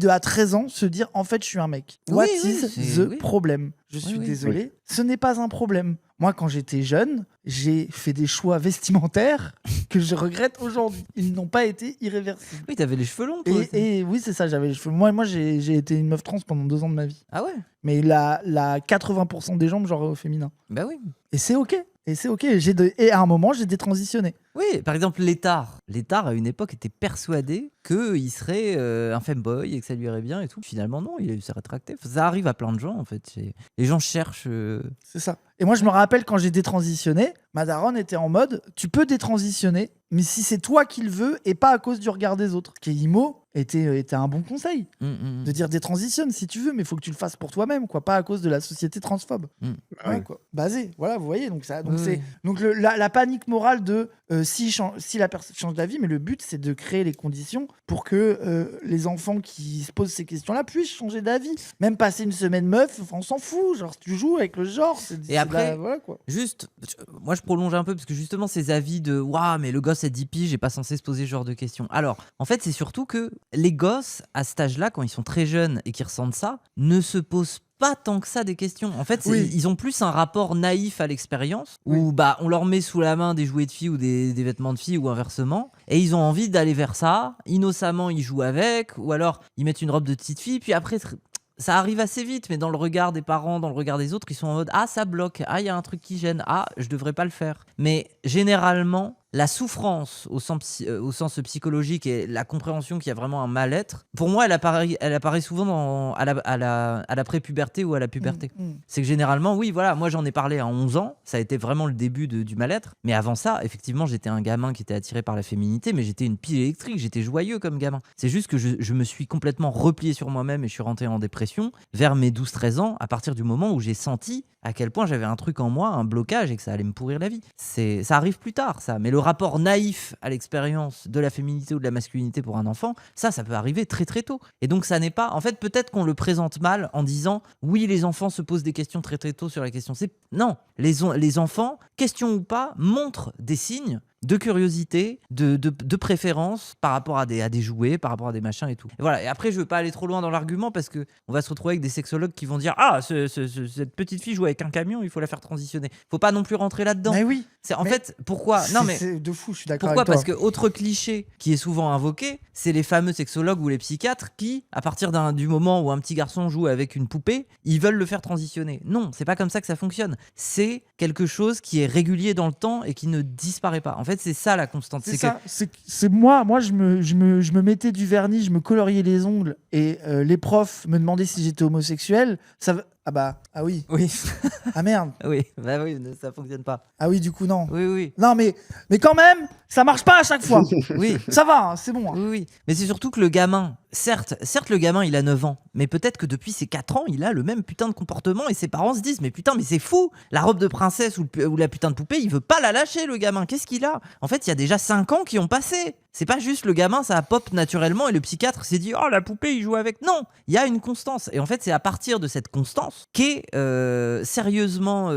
à 13 ans se dire en fait je suis un mec? What is the problem? Je suis désolé, ce n'est pas un problème. Moi quand j'étais jeune, j'ai fait des choix vestimentaires que je regrette aujourd'hui. Ils n'ont pas été irréversibles. Oui, t'avais les cheveux longs, toi. Et oui, c'est ça, j'avais les cheveux. Moi j'ai été une meuf trans pendant 2 ans de ma vie. Ah ouais? Mais la 80% des gens me genrent au féminin. Bah oui. Et c'est ok. Et à un moment, j'ai détransitionné. Oui, par exemple, Létard. Létard, à une époque, était persuadé qu'il serait un femboy et que ça lui irait bien et tout. Finalement, non, il s'est rétracté. Ça arrive à plein de gens, en fait. Les gens cherchent... C'est ça. Et moi, je me rappelle quand j'ai détransitionné, ma daronne était en mode, tu peux détransitionner, mais si c'est toi qui le veux et pas à cause du regard des autres. Keimo était un bon conseil. De dire détransitionne si tu veux, mais il faut que tu le fasses pour toi-même, quoi, pas à cause de la société transphobe. Ouais, quoi. Basé, voilà, vous voyez. Donc la panique morale de si la personne change d'avis, mais le but c'est de créer les conditions pour que les enfants qui se posent ces questions-là puissent changer d'avis. Même passer une semaine meuf, on s'en fout. Genre, tu joues avec le genre. Et après, voilà, quoi. Juste, moi je prolonge un peu parce que justement ces avis de waouh, mais le gosse a 10 piges, j'ai pas censé se poser ce genre de questions. Alors, en fait, c'est surtout que les gosses à cet âge-là, quand ils sont très jeunes et qu'ils ressentent ça, ne se posent pas tant que ça des questions. En fait, ils ont plus un rapport naïf à l'expérience où on leur met sous la main des jouets de filles ou des vêtements de filles ou inversement et ils ont envie d'aller vers ça. Innocemment, ils jouent avec ou alors ils mettent une robe de petite fille puis après ça arrive assez vite, mais dans le regard des parents, dans le regard des autres, ils sont en mode ah ça bloque, ah il y a un truc qui gêne, ah je devrais pas le faire. Mais généralement la souffrance au sens psychologique et la compréhension qu'il y a vraiment un mal-être, pour moi elle apparaît souvent à la prépuberté ou à la puberté. C'est que généralement oui voilà, moi j'en ai parlé à 11 ans, ça a été vraiment le début du mal-être, mais avant ça effectivement j'étais un gamin qui était attiré par la féminité, mais j'étais une pile électrique, j'étais joyeux comme gamin. C'est juste que je me suis complètement replié sur moi-même et je suis rentré en dépression vers mes 12-13 ans à partir du moment où j'ai senti à quel point j'avais un truc en moi, un blocage et que ça allait me pourrir la vie. Ça arrive plus tard ça, mais le rapport naïf à l'expérience de la féminité ou de la masculinité pour un enfant, ça peut arriver très très tôt. Et donc ça n'est pas... En fait, peut-être qu'on le présente mal en disant oui, les enfants se posent des questions très très tôt sur la question. Non, les enfants, question ou pas, montrent des signes de curiosité, de préférence par rapport à des jouets, par rapport à des machins et tout. Et voilà. Et après, je veux pas aller trop loin dans l'argument parce que on va se retrouver avec des sexologues qui vont dire cette petite fille joue avec un camion, il faut la faire transitionner. Faut pas non plus rentrer là-dedans. Mais oui. En fait, pourquoi C'est de fou, je suis d'accord pourquoi avec toi. Parce que autre cliché qui est souvent invoqué, c'est les fameux sexologues ou les psychiatres qui, à partir du moment où un petit garçon joue avec une poupée, ils veulent le faire transitionner. Non, c'est pas comme ça que ça fonctionne. C'est quelque chose qui est régulier dans le temps et qui ne disparaît pas. En fait, c'est ça la constante. C'est ça. C'est moi je me mettais du vernis, je me coloriais les ongles et les profs me demandaient si j'étais homosexuel. Ah oui. Oui. Ah merde. Oui, ça fonctionne pas. Ah oui, du coup non. Oui. Non mais quand même, ça marche pas à chaque fois. Oui. Ça va, hein, c'est bon. Hein. Oui. Mais c'est surtout que le gamin, certes le gamin il a 9 ans, mais peut-être que depuis ses 4 ans, il a le même putain de comportement et ses parents se disent mais putain, mais c'est fou, la robe de princesse ou la putain de poupée, il veut pas la lâcher le gamin. Qu'est-ce qu'il a ? En fait, il y a déjà 5 ans qui ont passé. C'est pas juste le gamin, ça pop naturellement et le psychiatre s'est dit oh la poupée il joue avec. Non, il y a une constance et en fait c'est à partir de cette constance qu'est sérieusement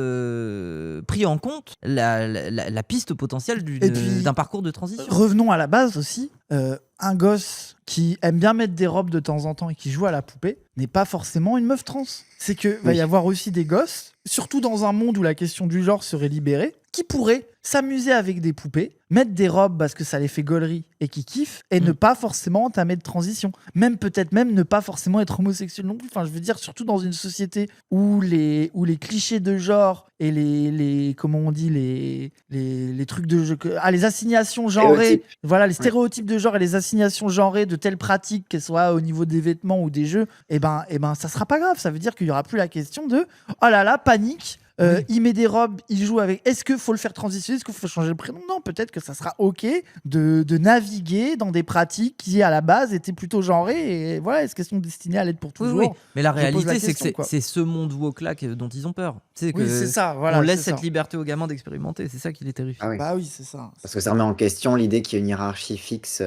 pris en compte la piste potentielle d'un parcours de transition. Revenons à la base aussi. Un gosse qui aime bien mettre des robes de temps en temps et qui joue à la poupée n'est pas forcément une meuf trans. C'est que va y avoir aussi des gosses, surtout dans un monde où la question du genre serait libérée, qui pourraient s'amuser avec des poupées, mettre des robes parce que ça les fait gaulerie et qui kiffent, et ne pas forcément entamer de transition. Peut-être même ne pas forcément être homosexuel non plus. Enfin, je veux dire, surtout dans une société où les clichés de genre et les comment on dit, les trucs de jeu, les assignations genrées, voilà, les stéréotypes de genre et les assignations genrées de telles pratiques, qu'elles soient au niveau des vêtements ou des jeux, et ben ça sera pas grave. Ça veut dire qu'il y aura plus la question de oh là là, panique. Il met des robes, il joue avec. Est-ce qu'il faut le faire transitionner ? Est-ce qu'il faut changer le prénom ? Non, peut-être que ça sera ok de naviguer dans des pratiques qui à la base étaient plutôt genrées et voilà, est-ce qu'elles sont destinées à l'être pour toujours ? Oui. Mais la réalité, c'est que c'est ce monde woke-là dont ils ont peur. C'est ça. Voilà, on laisse cette liberté aux gamins d'expérimenter. C'est ça qui les terrifie. Ah oui. Bah oui, c'est ça. Parce que ça remet en question l'idée qu'il y a une hiérarchie fixe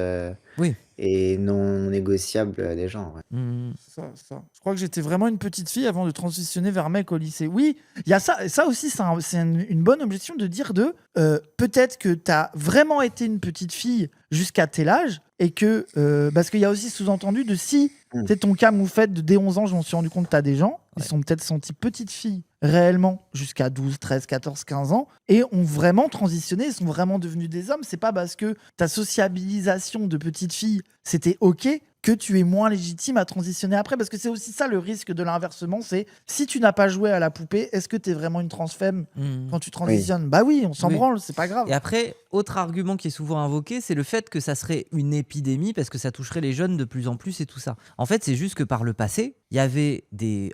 et non négociable des genres. Ouais. Ça. Je crois que j'étais vraiment une petite fille avant de transitionner vers mec au lycée. Oui, il y a ça. Et ça aussi, c'est une bonne objection de dire peut-être que tu as vraiment été une petite fille jusqu'à tel âge et que parce qu'il y a aussi sous-entendu de si c'est ton cas moufette de dès 11 ans, je m'en suis rendu compte que tu as des gens qui sont peut-être sentis petites filles réellement jusqu'à 12, 13, 14, 15 ans et ont vraiment transitionné et sont vraiment devenus des hommes. C'est pas parce que ta sociabilisation de petite fille c'était ok que tu es moins légitime à transitionner après, parce que c'est aussi ça le risque de l'inversement, c'est si tu n'as pas joué à la poupée, est-ce que tu es vraiment une transfemme quand tu transitionnes ? Bah oui, on s'en branle, c'est pas grave. Et après, autre argument qui est souvent invoqué, c'est le fait que ça serait une épidémie parce que ça toucherait les jeunes de plus en plus et tout ça. En fait, c'est juste que par le passé, il y avait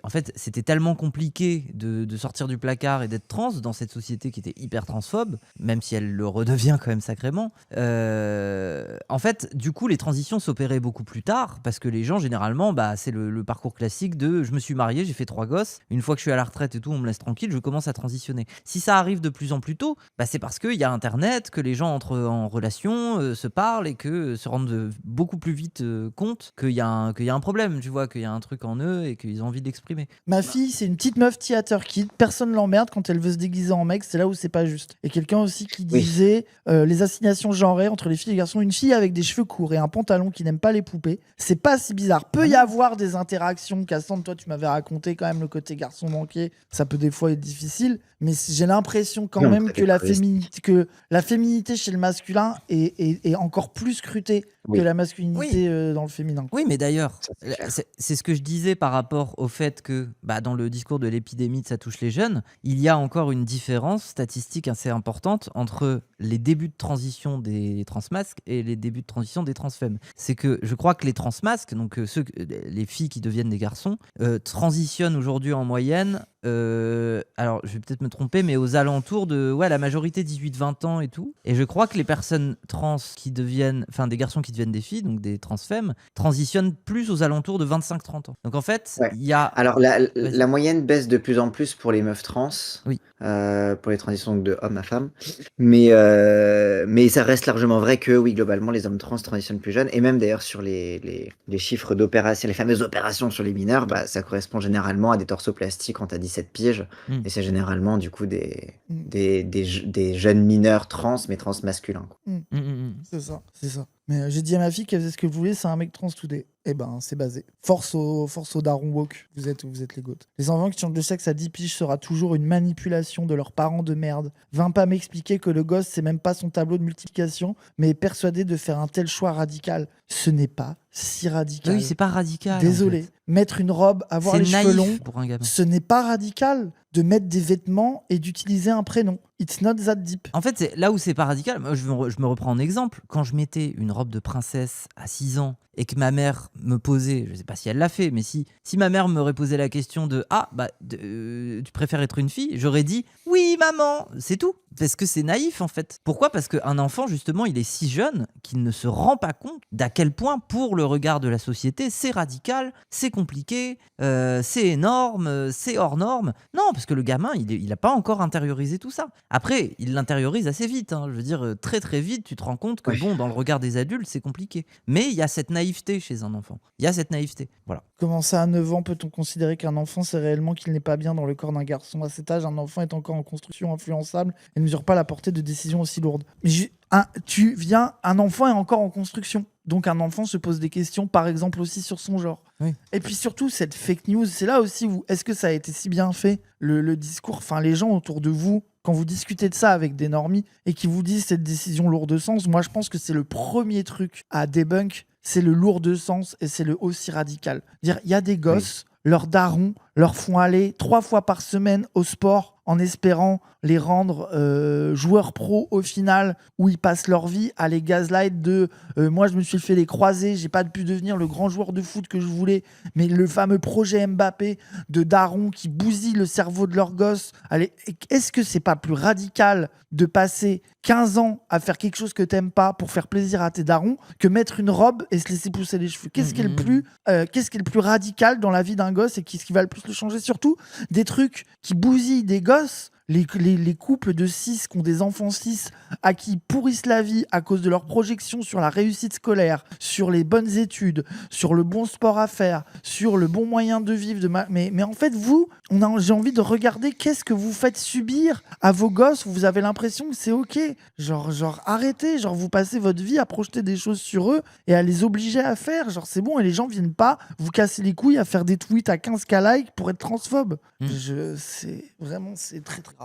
En fait, c'était tellement compliqué de sortir du placard et d'être trans dans cette société qui était hyper transphobe, même si elle le redevient quand même sacrément. En fait, du coup, les transitions s'opéraient beaucoup plus tard parce que les gens, généralement, c'est le parcours classique de je me suis marié, j'ai fait 3 gosses, une fois que je suis à la retraite et tout, on me laisse tranquille, je commence à transitionner. Si ça arrive de plus en plus tôt, c'est parce qu'il y a Internet, que les gens entrent en relation, se parlent et que se rendent beaucoup plus vite compte qu'il y a un problème, tu vois, qu'il y a un truc en eux et qu'ils ont envie de l'exprimer. Ma fille, c'est une petite meuf theater kid, personne l'emmerde quand elle veut se déguiser en mec, c'est là où c'est pas juste. Et quelqu'un aussi qui disait les assignations genrées entre les filles et les garçons, une fille avec des cheveux courts et un pantalon qui n'aime pas les poupées, c'est pas si bizarre. Peut y avoir des interactions, Cassandre, toi tu m'avais raconté quand même le côté garçon manqué, ça peut des fois être difficile, mais j'ai l'impression quand même que la féminité chez le masculin est encore plus scrutée que la masculinité dans le féminin. Oui, mais d'ailleurs, c'est ce que je disais par rapport au fait que dans le discours de l'épidémie de ça touche les jeunes, il y a encore une différence statistique assez importante entre les débuts de transition des transmasques et les débuts de transition des transfemmes. C'est que je crois que les transmasques, donc les filles qui deviennent des garçons, transitionnent aujourd'hui en moyenne, alors je vais peut-être me tromper, mais aux alentours de la majorité 18-20 ans et tout. Et je crois que les personnes trans qui deviennent, enfin des garçons qui deviennent des filles, donc des transfemmes, transitionnent plus aux alentours de 25-30 ans. Donc en fait, il y a... Alors la moyenne baisse de plus en plus pour les meufs trans, oui. Pour les transitions de homme à femme, mais Mais ça reste largement vrai que oui, globalement, les hommes trans transitionnent plus jeunes. Et même d'ailleurs sur les chiffres d'opérations, les fameuses opérations sur les mineurs, bah, ça correspond généralement à des torsoplastiques quand t'as 17 piges. Et c'est généralement du coup des jeunes mineurs trans, mais trans masculins, quoi. C'est ça, c'est ça. Mais j'ai dit à ma fille qu'elle faisait ce que vous voulez, c'est un mec trans today. Eh ben, c'est basé. Force aux darons woke. Vous êtes les goats. Les enfants qui changent de sexe à 10 piges sera toujours une manipulation de leurs parents de merde. Viens pas m'expliquer que le gosse, c'est même pas son tableau de multiplication, mais est persuadé de faire un tel choix radical. Ce n'est pas si radical. Oui, c'est pas radical. Désolé. En fait. Mettre une robe, avoir C'est les cheveux naïf longs, pour un gamin. ce n'est pas radical de mettre des vêtements et d'utiliser un prénom. It's not that deep. En fait, c'est là où c'est pas radical. Moi, je me reprends en exemple. Quand je mettais une robe de princesse à 6 ans et que ma mère me posait, je sais pas si elle l'a fait, mais si ma mère m'aurait posé la question de tu préfères être une fille, j'aurais dit oui maman, c'est tout. Parce que c'est naïf en fait. Pourquoi ? Parce qu'un enfant justement, il est si jeune qu'il ne se rend pas compte d'à quel point pour le regard de la société, c'est radical, c'est compliqué, c'est énorme, c'est hors norme. Non, parce que le gamin, il a pas encore intériorisé tout ça. Après, il l'intériorise assez vite. Je veux dire, très très vite, tu te rends compte que bon, dans le regard des adultes, c'est compliqué. Mais il y a cette naïveté chez un enfant. Il y a cette naïveté. Voilà. Comment ça, à 9 ans, peut-on considérer qu'un enfant, c'est réellement qu'il n'est pas bien dans le corps d'un garçon ? À cet âge, un enfant est encore en construction influençable et ne mesure pas la portée de décisions aussi lourdes. Mais un enfant est encore en construction. Donc un enfant se pose des questions, par exemple, aussi sur son genre. Oui. Et puis surtout, cette fake news, c'est là aussi où est-ce que ça a été si bien fait, le discours, enfin les gens autour de vous, quand vous discutez de ça avec des normies et qui vous disent cette décision lourde de sens, moi je pense que c'est le premier truc à debunk, c'est le lourd de sens et c'est le aussi radical. Dire, il y a des gosses, leurs darons leur font aller 3 fois par semaine au sport en espérant les rendre joueurs pro au final, où ils passent leur vie à les gaslight de moi je me suis fait les croisés, j'ai pas pu devenir le grand joueur de foot que je voulais, mais le fameux projet Mbappé de daron qui bousille le cerveau de leur gosse. Allez, est-ce que c'est pas plus radical de passer 15 ans à faire quelque chose que t'aimes pas pour faire plaisir à tes darons que mettre une robe et se laisser pousser les cheveux? Qu'est-ce qui est le plus radical dans la vie d'un gosse et qu'est-ce qui va le plus le changer? Surtout des trucs qui bousillent des gosses, les couples de 6 qui ont des enfants 6 à qui pourrissent la vie à cause de leur projection sur la réussite scolaire, sur les bonnes études, sur le bon sport à faire, sur le bon moyen de vivre. Mais en fait, j'ai envie de regarder qu'est-ce que vous faites subir à vos gosses où vous avez l'impression que c'est ok. Genre arrêtez, vous passez votre vie à projeter des choses sur eux et à les obliger à faire. Genre c'est bon et les gens viennent pas vous casser les couilles à faire des tweets à 15K likes pour être transphobe. C'est très très grave.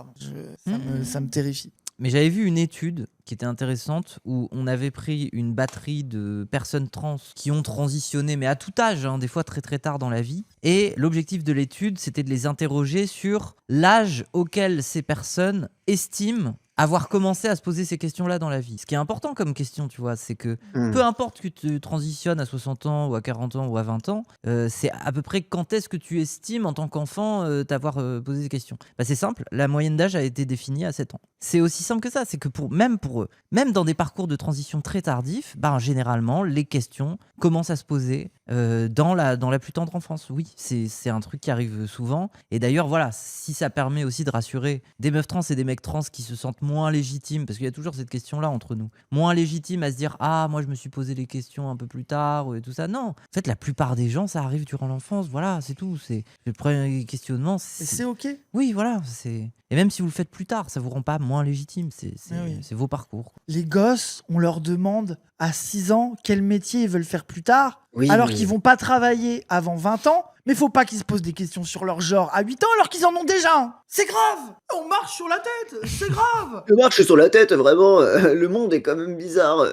Ça me terrifie. Mais j'avais vu une étude qui était intéressante où on avait pris une batterie de personnes trans qui ont transitionné, mais à tout âge, des fois très très tard dans la vie. Et l'objectif de l'étude, c'était de les interroger sur l'âge auquel ces personnes estiment avoir commencé à se poser ces questions-là dans la vie. Ce qui est important comme question, tu vois, c'est que peu importe que tu transitionnes à 60 ans ou à 40 ans ou à 20 ans, c'est à peu près quand est-ce que tu estimes en tant qu'enfant t'avoir posé des questions. C'est simple, la moyenne d'âge a été définie à 7 ans. C'est aussi simple que ça, c'est que même pour eux, même dans des parcours de transition très tardifs, généralement, les questions commencent à se poser dans la plus tendre enfance. Oui, c'est un truc qui arrive souvent. Et d'ailleurs, voilà, si ça permet aussi de rassurer des meufs trans et des mecs trans qui se sentent moins légitimes, parce qu'il y a toujours cette question-là entre nous, moins légitimes à se dire « Ah, moi je me suis posé les questions un peu plus tard » et tout ça. Non, en fait, la plupart des gens, ça arrive durant l'enfance. Voilà, c'est tout. C'est le premier questionnement. C'est ok. Oui, voilà. Et même si vous le faites plus tard, ça vous rend pas moins légitime. C'est vos parcours. Les gosses, on leur demande à 6 ans quel métier ils veulent faire plus tard, alors qu'ils vont pas travailler avant 20 ans. Mais faut pas qu'ils se posent des questions sur leur genre à 8 ans alors qu'ils en ont déjà un. C'est grave. On marche sur la tête. C'est grave. Je marche sur la tête, vraiment. Le monde est quand même bizarre.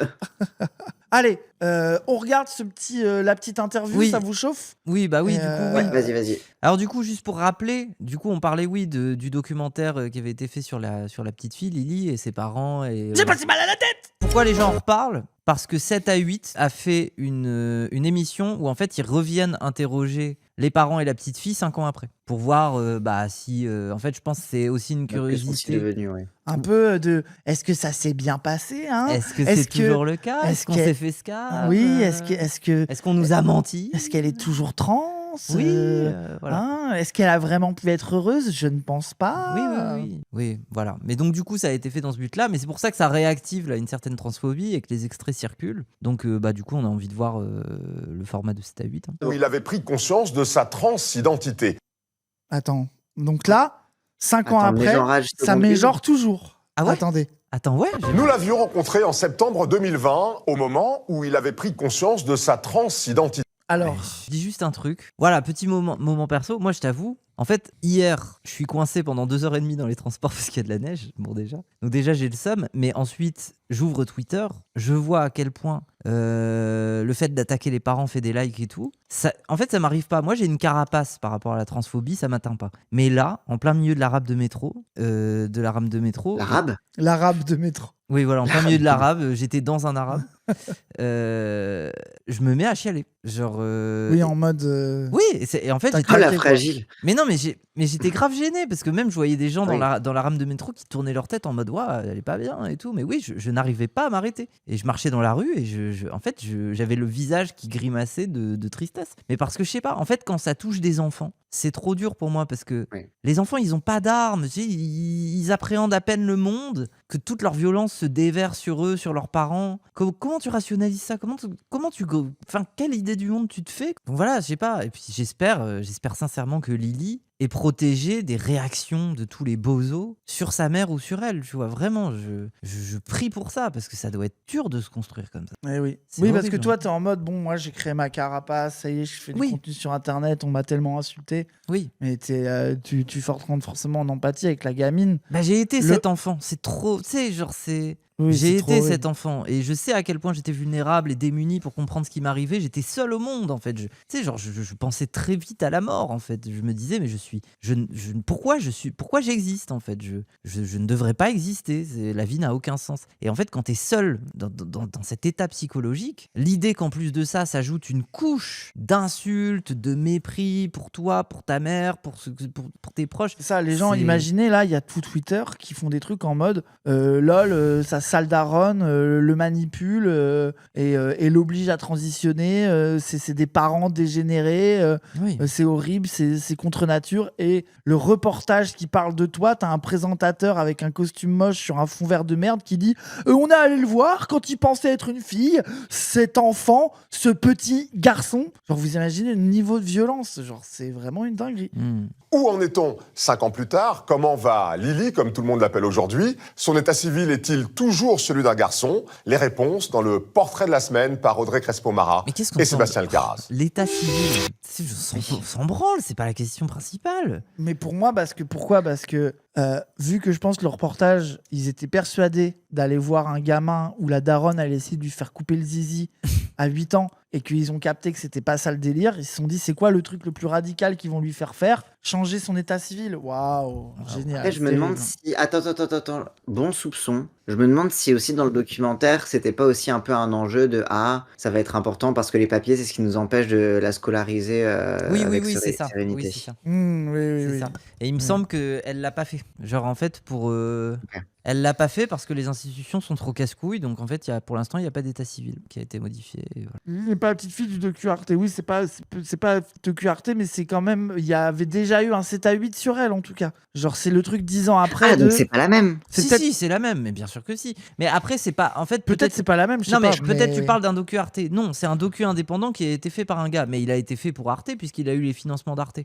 Allez, on regarde la petite interview, oui. Ça vous chauffe? Oui, du coup. Oui. Ouais, vas-y. Alors du coup, juste pour rappeler, on parlait du documentaire qui avait été fait sur la petite fille Lily et ses parents. J'ai pas si mal à la tête. Pourquoi les gens en reparlent? Parce que 7 à 8 a fait une émission où en fait ils reviennent interroger les parents et la petite fille 5 ans après pour voir si en fait je pense que c'est aussi une curiosité un peu de est-ce que ça s'est bien passé, hein? Est-ce que c'est toujours le cas? Est-ce qu'on s'est fait ce cas? Oui, est-ce qu'on nous a menti? Est-ce qu'elle est toujours trans? France. Voilà. Hein, est-ce qu'elle a vraiment pu être heureuse? Je ne pense pas. Oui, voilà. Mais donc du coup, ça a été fait dans ce but-là, mais c'est pour ça que ça réactive là une certaine transphobie et que les extraits circulent. Donc du coup, on a envie de voir le format de 7 à 8. Où il avait pris conscience de sa transidentité. Attends, donc là, 5 ans après, mégenrage ça seconde mégenre toujours. Ah ouais? Attendez. Attends, ouais. Nous l'avions rencontré en septembre 2020, au moment où il avait pris conscience de sa transidentité. Alors, Je dis juste un truc. Voilà, petit moment perso. Moi, je t'avoue, en fait, hier, je suis coincé pendant 2h30 dans les transports parce qu'il y a de la neige. Bon, déjà. Donc, déjà, j'ai le seum. Mais ensuite, j'ouvre Twitter. Je vois à quel point le fait d'attaquer les parents fait des likes et tout. En fait, ça m'arrive pas. Moi, j'ai une carapace par rapport à la transphobie. Ça m'atteint pas. Mais là, en plein milieu de la rame de métro. L'arabe? l'arabe de métro. Oui, voilà, en plein milieu de l'arabe. J'étais dans un arabe. Je me mets à chialer. Genre. Oui, en mode. Oui, et en fait, T'as j'étais Oh la craqué, quoi. fragile. Mais non, mais j'étais grave gêné parce que même je voyais des gens Oui. dans la rame de métro qui tournaient leur tête en mode ouah, elle est pas bien et tout. Mais oui, je n'arrivais pas à m'arrêter. Et je marchais dans la rue et en fait, j'avais le visage qui grimaçait de tristesse. Mais parce que je sais pas, en fait, quand ça touche des enfants, c'est trop dur pour moi parce que Oui. les enfants, ils ont pas d'armes. Tu sais, ils appréhendent à peine le monde, que toute leur violence se déverse sur eux, sur leurs parents. Comment tu rationalises ça? Enfin, quelle idée du monde tu te fais? Donc voilà, je sais pas. Et puis j'espère sincèrement que Lily est protégée des réactions de tous les bozos sur sa mère ou sur elle. Tu vois, vraiment, je prie pour ça parce que ça doit être dur de se construire comme ça. Oui, C'est oui, parce que horrible, toi, hein. t'es en mode, bon, moi, j'ai créé ma carapace, ça y est, je fais du Oui. contenu sur Internet, on m'a tellement insulté. Oui. Mais tu rentres forcément en empathie avec la gamine. Bah, j'ai été Le- cet enfant. C'est trop. Tu sais, genre, c'est. Oui, J'ai c'est trop été horrible. cet enfant et je sais à quel point j'étais vulnérable et démuni pour comprendre ce qui m'arrivait. J'étais seul au monde en fait. Tu sais, genre je pensais très vite à la mort en fait. Je me disais mais pourquoi j'existe en fait. Je ne devrais pas exister. La vie n'a aucun sens. Et en fait quand t'es seul dans cet état psychologique, l'idée qu'en plus de ça s'ajoute une couche d'insultes, de mépris pour toi, pour ta mère, pour tes proches. C'est ça, les gens, C'est- imaginez, là, il y a tout Twitter qui font des trucs en mode lol, sa sale daronne le manipule et l'oblige à transitionner. C'est des parents dégénérés. Oui. C'est horrible, c'est contre nature. Et le reportage qui parle de toi, t'as un présentateur avec un costume moche sur un fond vert de merde qui dit on est allé le voir quand il pensait être une fille, cet enfant, ce petit garçon. Genre, vous imaginez le niveau de violence. Genre, c'est vraiment une dinguerie. Où en est-on 5 ans plus tard? Comment va Lily, comme tout le monde l'appelle aujourd'hui? Son état civil est-il toujours celui d'un garçon? Les réponses dans le portrait de la semaine par Audrey Crespo-Mara Mais qu'est-ce qu'on et s'en- Sébastien Alcaraz. L'état civil, on s'en branle, c'est pas la question principale. Mais pour moi, pourquoi? Parce que vu que je pense que le reportage, ils étaient persuadés d'aller voir un gamin où la daronne allait essayer de lui faire couper le zizi à 8 ans et qu'ils ont capté que c'était pas ça le délire, ils se sont dit c'est quoi le truc le plus radical qu'ils vont lui faire faire? Changer son état civil. Waouh, génial. Après, je me c'est demande terrible. si. Attends. Bon soupçon. Je me demande si aussi dans le documentaire, c'était pas aussi un peu un enjeu de ça va être important parce que les papiers, c'est ce qui nous empêche de la scolariser Oui, avec c'est ça. sérénité. Oui, c'est ça. Oui. C'est ça. Et il me semble qu'elle l'a pas fait. Genre, en fait, Ok. elle l'a pas fait parce que les institutions sont trop casse-couilles. Donc, en fait, pour l'instant, il n'y a pas d'état civil qui a été modifié. Et voilà. Lily n'est pas la petite fille du docu Arte. Oui, c'est pas docu Arte, mais c'est quand même. Il y avait déjà eu un 7 à 8 sur elle, en tout cas. Genre, c'est le truc 10 ans après. Donc c'est pas la même. C'est Si, peut-être- si, c'est la même. Mais bien sûr que si. Mais après, c'est pas. En fait, Peut-être c'est pas la même. Je sais Non, mais pas, peut-être tu parles d'un docu Arte. Non, c'est un docu indépendant qui a été fait par un gars, mais il a été fait pour Arte puisqu'il a eu les financements d'Arte.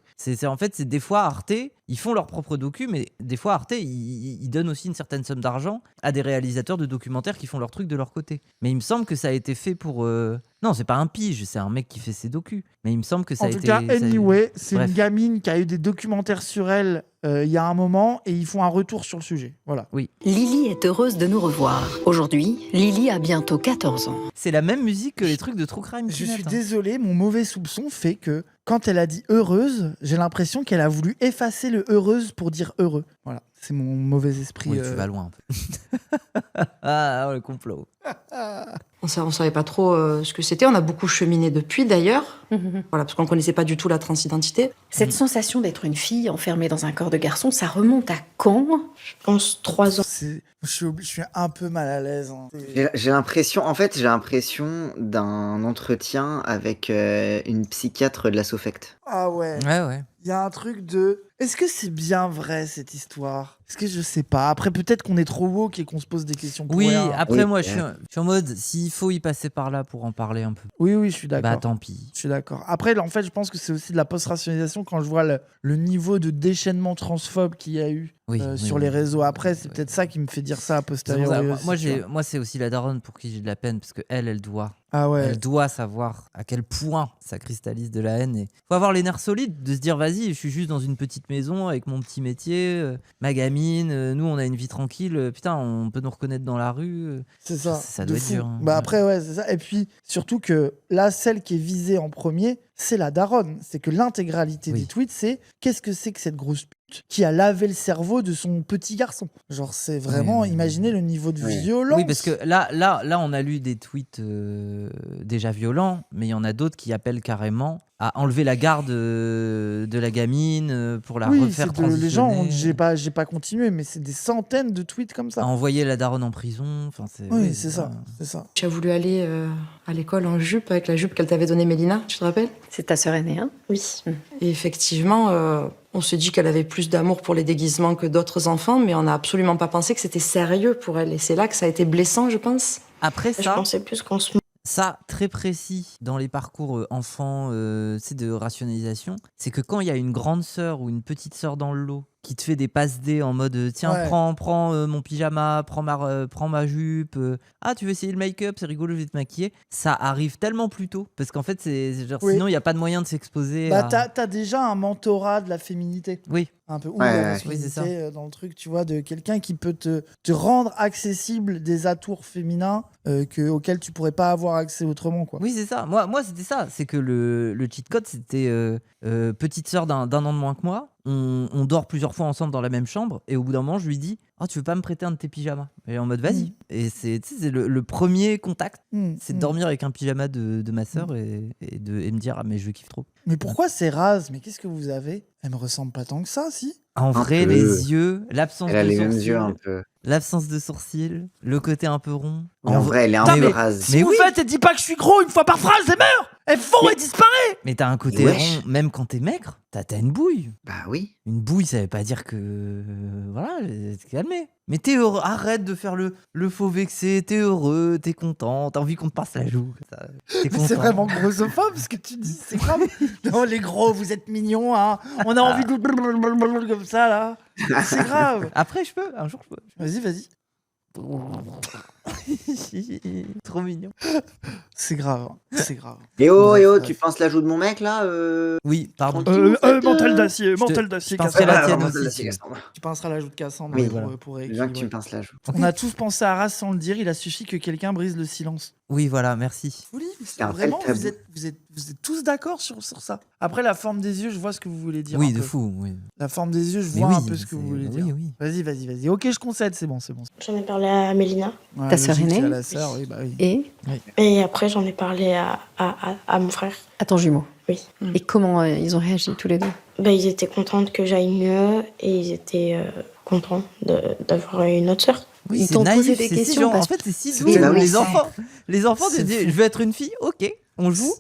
En fait, c'est des fois Arte, ils font leur propre docu, mais des fois Arte, ils donnent aussi une certaine somme d'argent à des réalisateurs de documentaires qui font leur truc de leur côté. Mais il me semble que ça a été fait pour. Non, c'est pas un pige, c'est un mec qui fait ses docus. Mais il me semble que ça En a tout été. cas, ça a- anyway, c'est Bref. une gamine qui a eu des documentaires sur elle il y a un moment et ils font un retour sur le sujet. Voilà. Lily est heureuse de nous revoir. Aujourd'hui, Lily a bientôt 14 ans. C'est la même musique que les trucs de True Crime. Je Pinat, suis hein. désolé, mon mauvais soupçon fait que quand elle a dit heureuse, j'ai l'impression qu'elle a voulu effacer le heureuse pour dire heureux. Voilà, c'est mon mauvais esprit. Oui, tu vas loin un peu. Ah, le complot. On savait pas trop ce que c'était. On a beaucoup cheminé depuis, d'ailleurs. Voilà, parce qu'on connaissait pas du tout la transidentité. Cette sensation d'être une fille enfermée dans un corps de garçon, ça remonte à quand? Je pense 3 ans. Je suis un peu mal à l'aise. hein. J'ai l'impression d'un entretien avec une psychiatre de la Sofect. Ah ouais. Ouais. Il y a un truc de... Est-ce que c'est bien vrai, cette histoire? Est-ce que je sais pas. Après, peut-être qu'on est trop woke et qu'on se pose des questions pour Oui, rien. après, Oui, moi, je suis en mode, s'il faut y passer par là pour en parler un peu, Oui, je suis d'accord. bah tant pis. Je suis d'accord. Après, là, en fait, je pense que c'est aussi de la post-rationalisation quand je vois le niveau de déchaînement transphobe qu'il y a eu sur les réseaux. Après, c'est peut-être ça qui me fait dire ça a posteriori. Moi, c'est aussi la daronne pour qui j'ai de la peine, parce qu'elle doit. Ah ouais. Elle doit savoir à quel point ça cristallise de la haine. Et faut avoir les nerfs solides de se dire, vas-y, je suis juste dans une petite maison avec mon petit métier, ma gamine, nous on a une vie tranquille, putain, on peut nous reconnaître dans la rue. C'est ça. Ça de doit être fou. dur. Hein. Bah après, ouais, c'est ça. Et puis, surtout que là, celle qui est visée en premier, c'est la daronne. C'est que l'intégralité des tweets, c'est qu'est-ce que c'est que cette grosse pute qui a lavé le cerveau de son petit garçon. Genre, c'est vraiment, imaginez le niveau de violence. Oui, parce que là, on a lu des tweets déjà violents, mais il y en a d'autres qui appellent carrément à enlever la garde de la gamine pour la refaire transitionner. Les gens, j'ai pas continué, mais c'est des centaines de tweets comme ça. À envoyer la daronne en prison. Oui, c'est ça. Tu as voulu aller à l'école en jupe, avec la jupe qu'elle t'avait donnée, Mélina, tu te rappelles? C'est ta sœur aînée, hein? Oui. Et effectivement, on se dit qu'elle avait plus d'amour pour les déguisements que d'autres enfants, mais on n'a absolument pas pensé que c'était sérieux pour elle. Et c'est là que ça a été blessant, je pense. Après ça, Je pensais plus qu'on se... Ça, très précis dans les parcours enfants de rationalisation, c'est que quand il y a une grande sœur ou une petite sœur dans le lot qui te fait des passes dés en mode tiens, prends mon pyjama, prends ma jupe, ah tu veux essayer le make-up, c'est rigolo, je vais te maquiller. Ça arrive tellement plus tôt parce qu'en fait, sinon il n'y a pas de moyen de s'exposer. T'as déjà un mentorat de la féminité. Oui. Un peu, ou de la masculinité dans le truc, tu vois, de quelqu'un qui peut te rendre accessible des atours féminins auxquels tu pourrais pas avoir accès autrement, quoi. Oui, c'est ça. Moi c'était ça. C'est que le cheat code, c'était petite sœur d'un an de moins que moi. On dort plusieurs fois ensemble dans la même chambre. Et au bout d'un moment, je lui dis oh, tu veux pas me prêter un de tes pyjamas? Et en mode vas-y. Et c'est le premier contact. C'est de dormir avec un pyjama de ma sœur et me dire ah, mais je kiffe trop. Mais pourquoi c'est rase? Mais qu'est-ce que vous avez? Elle me ressemble pas tant que ça, si. En vrai, les yeux, l'absence de sourcils. Elle a les mêmes yeux un peu. L'absence de sourcils, le côté un peu rond. En vrai, elle est un peu rase. Mais oui. En fait, elle dit pas que je suis gros une fois par phrase, elle meurt. Elle fond et disparaît. Mais t'as un côté rond, même quand t'es maigre, t'as une bouille. Bah oui. Une bouille, ça veut pas dire que... Voilà, calmez. Mais t'es heureux, arrête de faire le faux vexé, t'es heureux, t'es content, t'as envie qu'on te passe la joue. C'est vraiment grossophobe ce que tu dis, c'est grave. Non, les gros, vous êtes mignons, hein. On a envie de... comme ça, là. C'est grave. Après, un jour je peux. Vas-y. Trop mignon. C'est grave. Et oh, tu penses la joue de mon mec là Oui, pardon. Mental d'acier, Je penserai la tienne aussi. Tu penseras la joue de Cassandre. Oui, pour je veux que tu me pinces la joue. On a tous pensé à Ras sans le dire, il a suffi que quelqu'un brise le silence. Oui, voilà, merci. Vraiment, vous êtes tous d'accord sur ça. Après, la forme des yeux, je vois ce que vous voulez dire. Oui, de fou, oui. La forme des yeux, je vois un peu ce que vous voulez dire. Oui. Vas-y. Ok, je concède, c'est bon. J'en ai parlé à Mélina. Ouais, ta sœur aînée. Oui. Et après, j'en ai parlé à mon frère. À ton jumeau. Oui. Et comment ils ont réagi tous les deux? Ils étaient contents que j'aille mieux et ils étaient contents d'avoir une autre sœur. Oui, ils t'ont posé des questions. En fait, c'est si doux. Les enfants te disent je veux être une fille, ok. On joue.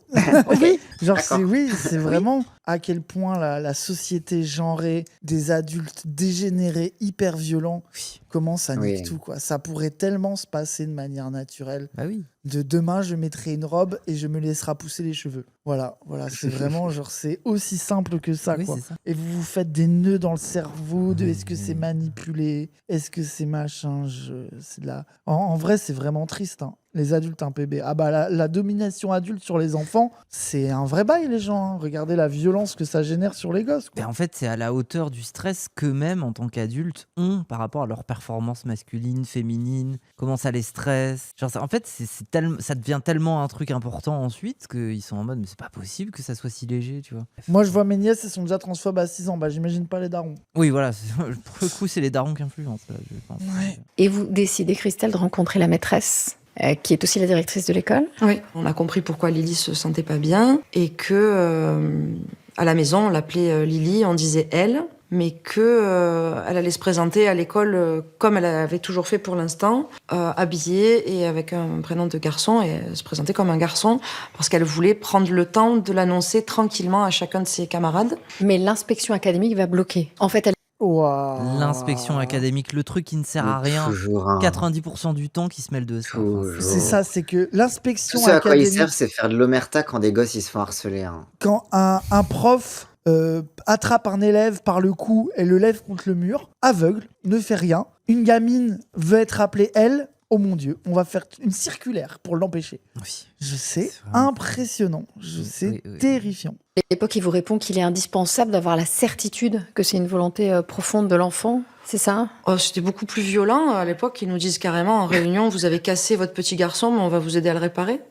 Oui, genre c'est vraiment à quel point la société genrée des adultes dégénérés, hyper violents, comment ça nique tout, quoi. Ça pourrait tellement se passer de manière naturelle. Bah oui. De demain, je mettrai une robe et je me laisserai pousser les cheveux. Voilà, c'est vraiment genre c'est aussi simple que ça, quoi. Ça. Et vous vous faites des nœuds dans le cerveau de est-ce que c'est manipulé, est-ce que c'est machin, c'est de la... En vrai, c'est vraiment triste, hein. Les adultes, un PB. Ah bah la domination adulte sur les enfants, c'est un vrai bail, les gens, hein. Regardez la violence que ça génère sur les gosses, quoi. En fait, c'est à la hauteur du stress qu'eux-mêmes, en tant qu'adultes, ont par rapport à leur performance masculine, féminine, comment ça les stresse. Genre, en fait, ça devient tellement un truc important ensuite qu'ils sont en mode mais c'est pas possible que ça soit si léger, tu vois. Moi, je vois mes nièces, elles sont déjà transphobes à 6 ans. Bah, j'imagine pas les darons. Oui, voilà. Pour le coup, c'est les darons qui influencent, là, je pense. Ouais. Et vous décidez, Christelle, de rencontrer la maîtresse qui est aussi la directrice de l'école. Oui, on a compris pourquoi Lily se sentait pas bien et que à la maison, on l'appelait Lily, on disait elle, mais que elle allait se présenter à l'école comme elle avait toujours fait pour l'instant, habillée et avec un prénom de garçon, et elle se présentait comme un garçon parce qu'elle voulait prendre le temps de l'annoncer tranquillement à chacun de ses camarades. Mais l'inspection académique va bloquer. En fait, L'inspection académique, le truc qui ne sert à rien, 90% du temps qui se mêle de ça. C'est ça, c'est que l'inspection Tout ce à quoi il académique, sert, c'est faire de l'omerta quand des gosses ils se font harceler. Hein. quand un prof attrape un élève par le cou et le lève contre le mur, aveugle, ne fait rien, une gamine veut être appelée elle, oh mon Dieu, on va faire une circulaire pour l'empêcher. Oui. Je sais, C'est vraiment- impressionnant, je sais, Oui. terrifiant. à l'époque, il vous répond qu'il est indispensable d'avoir la certitude que c'est une volonté profonde de l'enfant. C'est ça? C'était beaucoup plus violent. À l'époque, ils nous disent carrément en réunion, vous avez cassé votre petit garçon, mais on va vous aider à le réparer.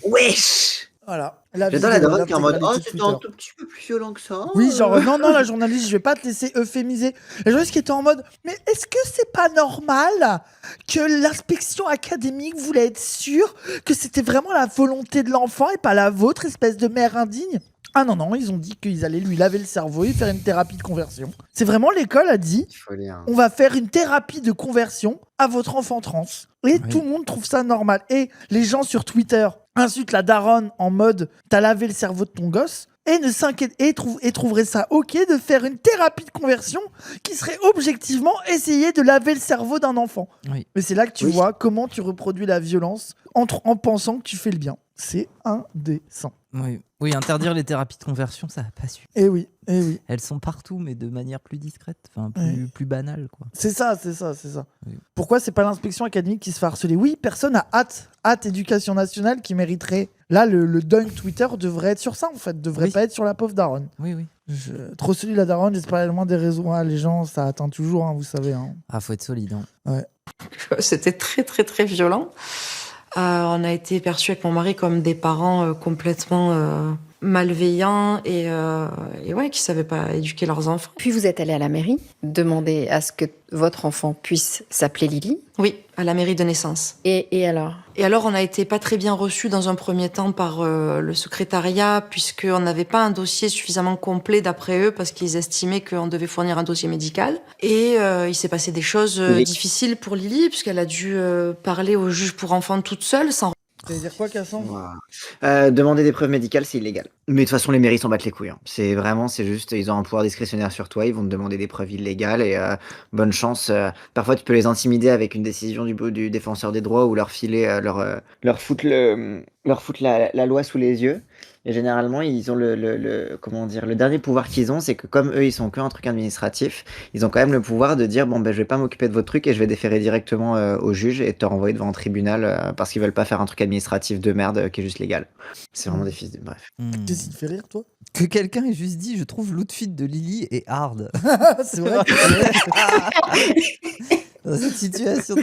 Wesh. Voilà. J'adore la daronne qui est en mode l'intégralité de c'était un Twitter. tout petit peu plus violent que ça. Oui, genre, non, la journaliste, je vais pas te laisser euphémiser. La journaliste qui était en mode, mais est-ce que c'est pas normal que l'inspection académique voulait être sûre que c'était vraiment la volonté de l'enfant et pas la vôtre, espèce de mère indigne? Ah non, ils ont dit qu'ils allaient lui laver le cerveau et faire une thérapie de conversion. C'est vraiment, l'école a dit, Il faut lire. on va faire une thérapie de conversion à votre enfant trans. Et Oui. tout le monde trouve ça normal. Et les gens sur Twitter insultent la daronne en mode t'as lavé le cerveau de ton gosse et ne s'inquiète et trouveraient ça ok de faire une thérapie de conversion qui serait objectivement essayer de laver le cerveau d'un enfant. Oui. Mais c'est là que tu Oui. vois comment tu reproduis la violence en pensant que tu fais le bien. C'est indécent. Oui, interdire les thérapies de conversion, ça n'a pas su. Eh oui. Elles sont partout, mais de manière plus discrète, enfin plus banale, quoi. C'est ça. Oui. Pourquoi c'est pas l'inspection académique qui se fait harceler? Oui, personne a hâte éducation nationale qui mériterait. Là, le dunk Twitter devrait être sur ça, en fait. Devrait Oui. pas être sur la pauvre daronne. Oui. Trop solide la daronne, j'espère loin des réseaux. Ah, les gens, ça atteint toujours, hein, vous savez. Hein. Ah, faut être solide. Hein. C'était très, très, très violent. On a été perçus avec mon mari comme des parents complètement malveillants et ouais, qui savaient pas éduquer leurs enfants. Puis vous êtes allé à la mairie demander à ce que votre enfant puisse s'appeler Lily. Oui, à la mairie de naissance. Et alors? Et alors, on n'a été pas très bien reçus dans un premier temps par le secrétariat, puisqu'on n'avait pas un dossier suffisamment complet d'après eux, parce qu'ils estimaient qu'on devait fournir un dossier médical. Et il s'est passé des choses difficiles pour Lily, puisqu'elle a dû parler au juge pour enfants toute seule, sans... Ça veut dire quoi, Cassandre? Demander des preuves médicales, c'est illégal. Mais de toute façon, les mairies s'en battent les couilles. Hein. C'est juste, ils ont un pouvoir discrétionnaire sur toi, ils vont te demander des preuves illégales et bonne chance. Parfois, tu peux les intimider avec une décision du défenseur des droits ou leur filer, leur foutre la loi sous les yeux. Et généralement, ils ont le dernier pouvoir qu'ils ont, c'est que comme eux, ils sont qu'un truc administratif, ils ont quand même le pouvoir de dire, je vais pas m'occuper de votre truc et je vais déférer directement au juge et te renvoyer devant un tribunal parce qu'ils veulent pas faire un truc administratif de merde qui est juste légal. C'est vraiment des fils de... Bref. Qu'est-ce qui te fait rire, toi? Que quelqu'un ait juste dit, je trouve l'outfit de Lily est hard. C'est vrai que Dans cette situation,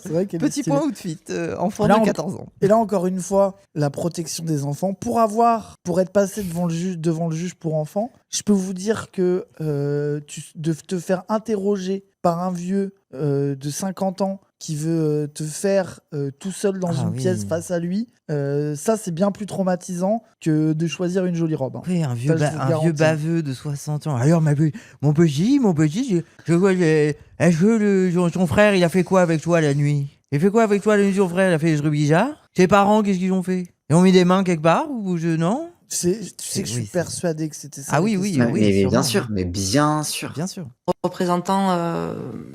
c'est vrai qu'elle est petit stylée. point outfit, enfant Là, de on- 14 ans. Et là, encore une fois, la protection des enfants. Pour être passé devant le juge pour enfants, je peux vous dire que de te faire interroger par un vieux de 50 ans qui veut te faire tout seul dans une pièce face à lui, ça, c'est bien plus traumatisant que de choisir une jolie robe. Hein. Oui, un vieux, Ça, je vous le un vieux garantis. baveux de 60 ans. Alors, mon petit, je vois, est-ce que ton frère, il a fait quoi avec toi la nuit? Il fait quoi avec toi la nuit, ton frère? Il a fait des trucs bizarres? Tes parents, qu'est-ce qu'ils ont fait? Ils ont mis des mains quelque part ou non? Tu sais que je suis persuadé que c'était ça. Ah la oui, question. oui, mais bien sûrement. sûr, mais bien sûr. Bien sûr. représentant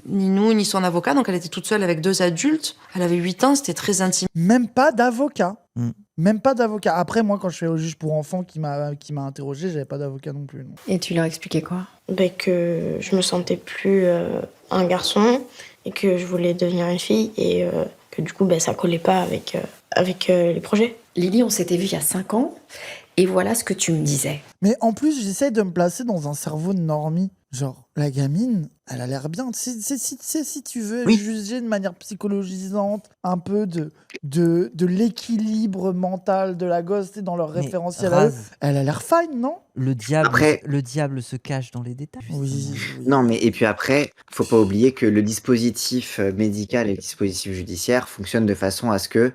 ni nous ni son avocat, donc elle était toute seule avec 2 adultes. Elle avait 8 ans, c'était très intime. Même pas d'avocat. Mm. Même pas d'avocat. Après, moi, quand je suis au juge pour enfants qui m'a interrogé, j'avais pas d'avocat non plus. non. Et tu leur expliquais quoi? Que je me sentais plus un garçon et que je voulais devenir une fille et que du coup ça collait pas avec les projets. Lily, on s'était vu il y a 5 ans et voilà ce que tu me disais. Mais en plus, j'essaie de me placer dans un cerveau de normie. Genre, la gamine, elle a l'air bien. Si tu veux Oui. juger de manière psychologisante un peu de l'équilibre mental de la gosse dans leur Mais référentiel à eux, Raz, elle a l'air fine, non? Après, le diable se cache dans les détails. Oui, justement. oui. non, mais et puis après, faut pas oublier que le dispositif médical et le dispositif judiciaire fonctionnent de façon à ce que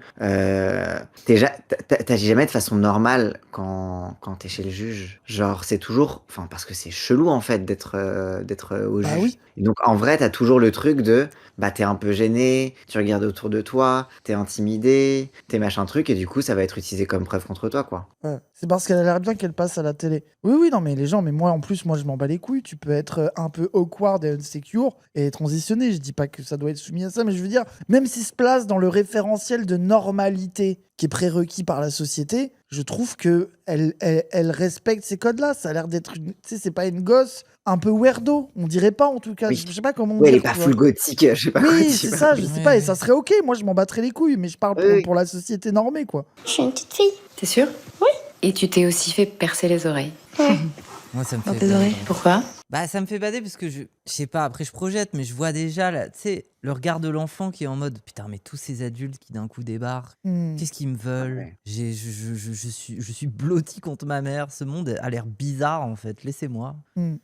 t'agis jamais de façon normale quand t'es chez le juge. Genre, c'est toujours, enfin, parce que c'est chelou en fait d'être au Bah juge. oui. Et donc en vrai, t'as toujours le truc de, bah t'es un peu gêné, tu regardes autour de toi, t'es intimidé, t'es machin truc, et du coup, ça va être utilisé comme preuve contre toi, quoi. Ouais. C'est parce qu'elle a l'air bien qu'elle passe à la télé. Oui, non, mais les gens, mais moi en plus, moi je m'en bats les couilles. Tu peux être un peu awkward et insecure et transitionner. Je dis pas que ça doit être soumis à ça, mais je veux dire, même s'il se place dans le référentiel de normalité qui est prérequis par la société, je trouve que elle respecte ces codes-là. Ça a l'air d'être une. Tu sais, c'est pas une gosse un peu weirdo. On dirait pas en tout cas. Oui. Je sais pas comment on Ouais, elle est dirait, pas tu vois. full gothique, je sais pas quoi Oui, dire. c'est ça, je sais Ouais, pas, et ouais. ça serait ok. Moi, je m'en battrais les couilles, mais je parle Oui. pour la société normée, quoi. Je suis une petite fille. T'es sûr? Oui. Et tu t'es aussi fait percer les oreilles. Moi, ça me Dans fait tes bader. oreilles? Pourquoi? Bah, ça me fait bader parce que je sais pas, après je projette, mais je vois déjà là, tu sais, le regard de l'enfant qui est en mode putain, mais tous ces adultes qui d'un coup débarquent, Hmm. qu'est-ce qu'ils me veulent? Ouais. Je suis blotti contre ma mère. Ce monde a l'air bizarre en fait. Laissez-moi. Hmm.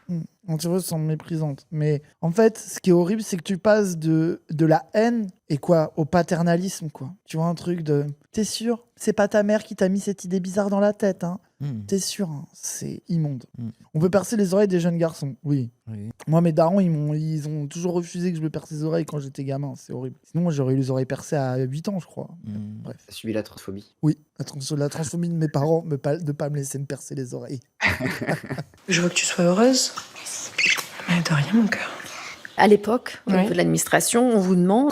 Oui. On te semble méprisante. Mais en fait, ce qui est horrible, c'est que tu passes de la haine et quoi au paternalisme, quoi. Tu vois un truc de t'es sûr? C'est pas ta mère qui t'a mis cette idée bizarre dans la tête, hein? Hmm. T'es sûr, hein? C'est immonde. Mm. On peut percer les oreilles des jeunes garçons, oui. Oui. Moi, mes darons, ils ont toujours refusé que je me perce les oreilles quand j'étais gamin. C'est horrible. Sinon, moi, j'aurais eu les oreilles percées à 8 ans, je crois. Hmm. Bref. T'as subi la transphobie. Oui, la transphobie de mes parents de pas me laisser me percer les oreilles. Je veux que tu sois heureuse. Mais de rien, mon cœur. À l'époque, au Oui. niveau de l'administration, on vous demande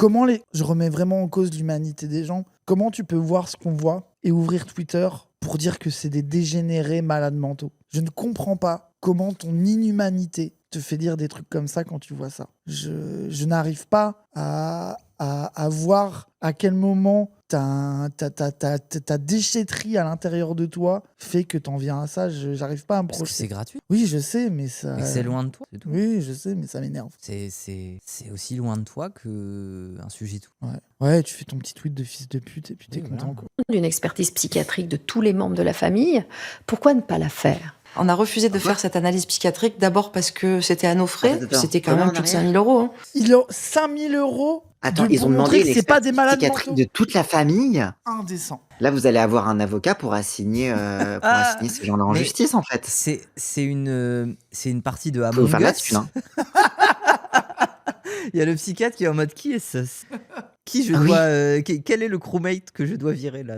Je remets vraiment en cause l'humanité des gens. Comment tu peux voir ce qu'on voit et ouvrir Twitter pour dire que c'est des dégénérés malades mentaux? Je ne comprends pas comment ton inhumanité te fait dire des trucs comme ça quand tu vois ça. Je n'arrive pas à voir à quel moment ta déchetterie à l'intérieur de toi fait que t'en viens à ça. J'arrive pas à me Parce que c'est projeter. gratuit. Oui, je sais, mais ça. Et que c'est loin de toi. C'est tout. Oui, je sais, mais ça m'énerve. C'est aussi loin de toi que un sujet tout. Ouais, tu fais ton petit tweet de fils de pute et puis t'es Oui, content, voilà. quoi. d'une expertise psychiatrique de tous les membres de la famille. Pourquoi ne pas la faire? On a refusé de faire cette analyse psychiatrique d'abord parce que c'était à nos frais. Attends, C'était quand comment même en plus de arrière 5 000 euros. hein. Ils ont 5 000 euros Attends, pour ils ont montrer demandé que c'est pas des l'expertise malades psychiatrique mentaux. de toute la famille. Indécent. Là, vous allez avoir un avocat pour assigner ces gens-là en Mais justice, en fait. C'est une partie de Faut Among faire la Us. thune, hein. Il y a le psychiatre qui est en mode qui est ce Qui je Ah oui. dois quel est le crewmate que je dois virer là?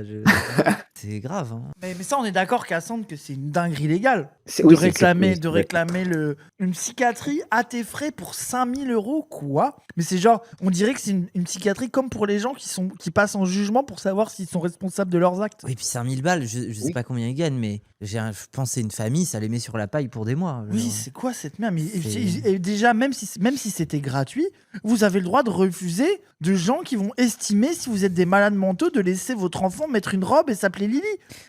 C'est grave. Hein. Mais ça, on est d'accord, Cassandre, que c'est une dinguerie légale C'est- de oui, c'est- réclamer, c'est- de réclamer une psychiatrie à tes frais pour 5 000 euros, quoi. Mais c'est genre, on dirait que c'est une psychiatrie comme pour les gens qui passent en jugement pour savoir s'ils sont responsables de leurs actes. Oui, puis 5000 balles, je sais Oui. pas combien ils gagnent, mais je pense que c'est une famille, ça les met sur la paille pour des mois. Oui, genre. c'est quoi cette merde? Mais C'est- et déjà, même si c'était gratuit, vous avez le droit de refuser de gens qui vont estimer, si vous êtes des malades mentaux, de laisser votre enfant mettre une robe et s'appeler Lily.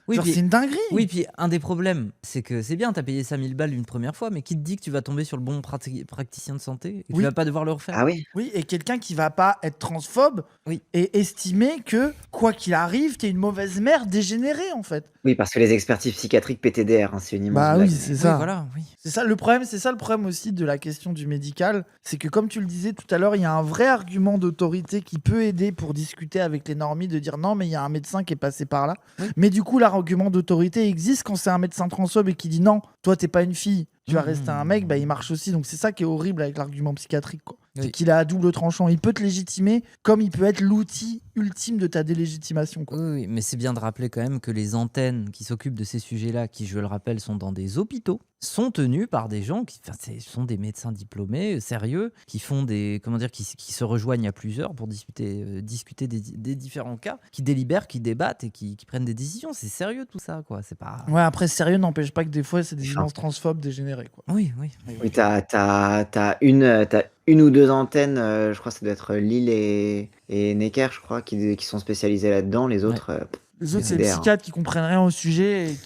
Oui, Genre, puis- c'est une dinguerie. Oui, puis un des problèmes, c'est que c'est bien, t'as payé 5000 balles une première fois, mais qui te dit que tu vas tomber sur le bon praticien de santé et que Oui. tu vas pas devoir le refaire? Ah oui. Oui, et quelqu'un qui va pas être transphobe Oui. et estimer que, quoi qu'il arrive, t'es une mauvaise mère dégénérée, en fait. Oui, parce que les expertises psychiatriques PTDR, hein, c'est une immense Bah blague. oui, c'est Oui, ça. voilà, oui. C'est ça le problème aussi de la question du médical, c'est que comme tu le disais tout à l'heure, il y a un vrai argument d'autorité qui peut aider pour discuter avec les normies, de dire non mais il y a un médecin qui est passé par là. Oui. Mais du coup l'argument d'autorité existe quand c'est un médecin transphobe et qui dit non, toi t'es pas une fille, tu vas Mmh. rester un mec, bah il marche aussi. Donc c'est ça qui est horrible avec l'argument psychiatrique, quoi. C'est Oui. qu'il a à double tranchant. Il peut te légitimer comme il peut être l'outil ultime de ta délégitimation, quoi. Oui, oui, mais c'est bien de rappeler quand même que les antennes qui s'occupent de ces sujets-là, qui, je le rappelle, sont dans des hôpitaux, sont tenues par des gens qui sont des médecins diplômés, sérieux, qui font des, comment dire, qui se rejoignent à plusieurs pour discuter des différents cas, qui délibèrent, qui débattent et qui prennent des décisions. C'est sérieux tout ça, quoi. C'est pas. Ouais, après sérieux n'empêche pas que des fois c'est des Ça. immenses transphobes dégénérés, quoi. Oui, oui. Oui, t'as une ou deux antennes, je crois que ça doit être Lille et Necker, je crois, qui sont spécialisées là-dedans. Les autres, Les autres, c'est les psychiatres qui comprennent rien au sujet et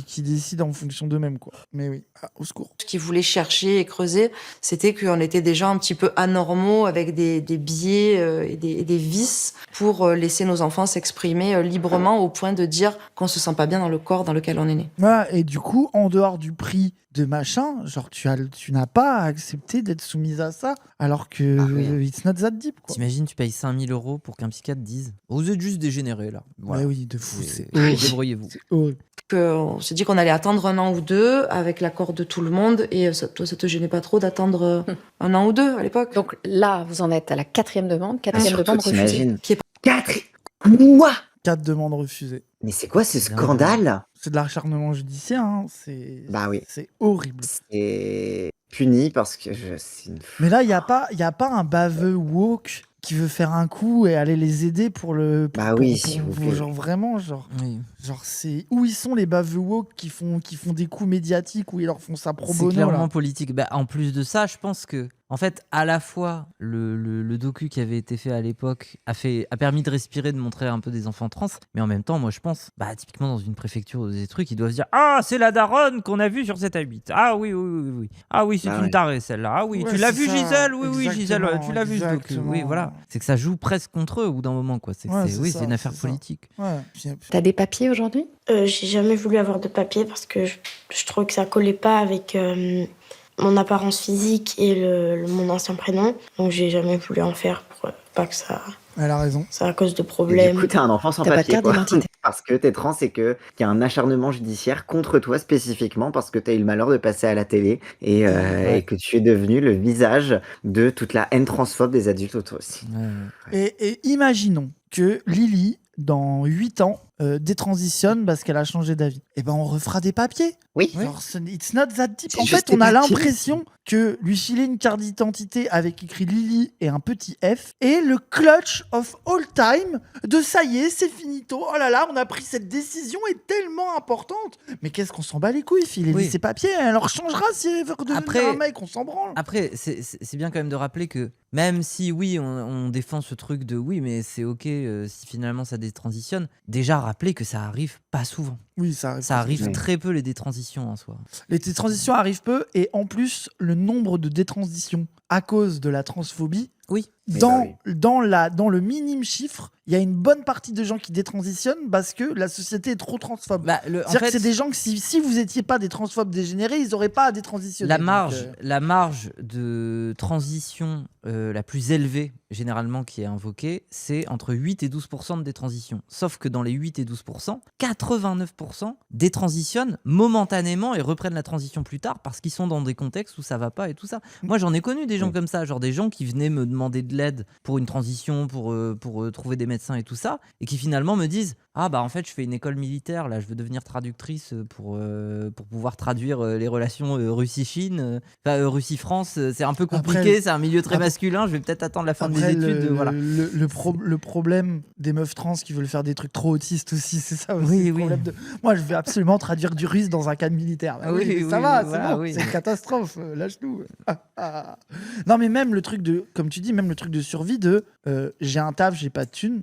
qui décident en fonction d'eux-mêmes, quoi. Mais oui, au secours. Ce qu'ils voulaient chercher et creuser, c'était qu'on était des gens un petit peu anormaux, avec des biais et des vices, pour laisser nos enfants s'exprimer librement au point de dire qu'on se sent pas bien dans le corps dans lequel on est né. Voilà, et du coup, en dehors du prix de machin, genre tu n'as pas accepté d'être soumise à ça, alors que it's not that deep, quoi. T'imagines, tu payes 5 000 € pour qu'un psychiatre dise « Vous êtes juste dégénérés, là. » Voilà. Ouais, oui, de fou. Débrouillez-vous. C'est horrible. On s'est dit qu'on allait attendre 1 an ou 2 avec l'accord de tout le monde. Et toi, ça te gênait pas trop d'attendre 1 an ou 2 à l'époque? Donc là, vous en êtes à la 4e demande. 4e demande refusée. Qui est 4 demandes refusées. Mais c'est quoi ce scandale? C'est de l'acharnement judiciaire, hein. C'est horrible. C'est puni parce que c'est une... Mais là, il y a pas un baveux woke qui veut faire un coup et aller les aider pour le... genre vraiment, genre... Oui. Genre, c'est... Où ils sont les baveux woke qui font des coups médiatiques, où ils leur font ça pro bono, C'est clairement là. politique. En plus de ça, je pense que, en fait, à la fois, le docu qui avait été fait à l'époque a permis de respirer, de montrer un peu des enfants trans, mais en même temps, moi, je pense, typiquement dans une préfecture ou des trucs, ils doivent se dire « Ah, c'est la daronne qu'on a vue sur 7-8. Ah oui. Ah oui, c'est une tarée, celle-là. Ah oui, Ouais, tu l'as c'est vue, ça. Gisèle? Oui, Gisèle, tu l'as vue, ce docu. Exactement. Oui, voilà. C'est que ça joue presque contre eux au bout d'un moment, quoi. C'est une affaire politique. Ouais. T'as des papiers aujourd'hui? J'ai jamais voulu avoir de papier parce que je trouvais que ça collait pas avec mon apparence physique et mon ancien prénom. Donc j'ai jamais voulu en faire pour pas que ça... Elle a raison. C'est à cause de Et problèmes. du coup, t'es un enfant sans T'as pas de papier, carte quoi. d'identité. Parce que t'es trans et qu'il y a un acharnement judiciaire contre toi spécifiquement parce que t'as eu le malheur de passer à la télé et que tu es devenu le visage de toute la haine transphobe des adultes autour aussi. Et imaginons que Lily, dans 8 ans, détransitionne parce qu'elle a changé d'avis. Et ben on refera des papiers. Oui. Genre, it's not that deep. C'est En juste fait, on a des papiers. l'impression que lui filer une carte d'identité avec écrit Lily et un petit F est le clutch of all time de ça y est, c'est finito. Oh là là, on a pris cette décision est tellement importante. Mais qu'est-ce qu'on s'en bat les couilles, filez-lui ses papiers, elle leur changera si elle veut redevenir un mec, on s'en branle. Après, c'est bien quand même de rappeler que même si oui, on défend ce truc de oui, mais c'est ok si finalement ça détransitionne, déjà rappeler que ça arrive pas souvent. Oui, ça arrive. Ça arrive très peu les détransitions en soi. Les détransitions arrivent peu et en plus, le nombre de détransitions à cause de la transphobie, dans le minime chiffre, il y a une bonne partie de gens qui détransitionnent parce que la société est trop transphobe. C'est-à-dire que c'est des gens que si vous n'étiez pas des transphobes dégénérés, ils n'auraient pas à détransitionner. La marge de transition la plus élevée, généralement, qui est invoquée, c'est entre 8 et 12% de détransition. Sauf que dans les 8 et 12%, 89% détransitionnent momentanément et reprennent la transition plus tard parce qu'ils sont dans des contextes où ça va pas et tout ça. Moi, j'en ai connu des gens comme ça, genre des gens qui venaient me demander de l'aide pour une transition, pour trouver des médecins et tout ça, et qui finalement me disent « Ah bah en fait, je fais une école militaire, là, je veux devenir traductrice pour pouvoir traduire les relations Russie-Chine, Russie-France, c'est un peu compliqué, c'est un milieu très masculin, je vais peut-être attendre la fin de mes études. » Voilà. Le problème des meufs trans qui veulent faire des trucs trop autistes aussi, c'est ça aussi. Moi, je vais absolument traduire du russe dans un cadre militaire. Ça va, c'est bon, c'est une catastrophe, lâche-nous. Non, mais même le truc de, comme tu dis, même le truc de survie de j'ai un taf, j'ai pas de thunes.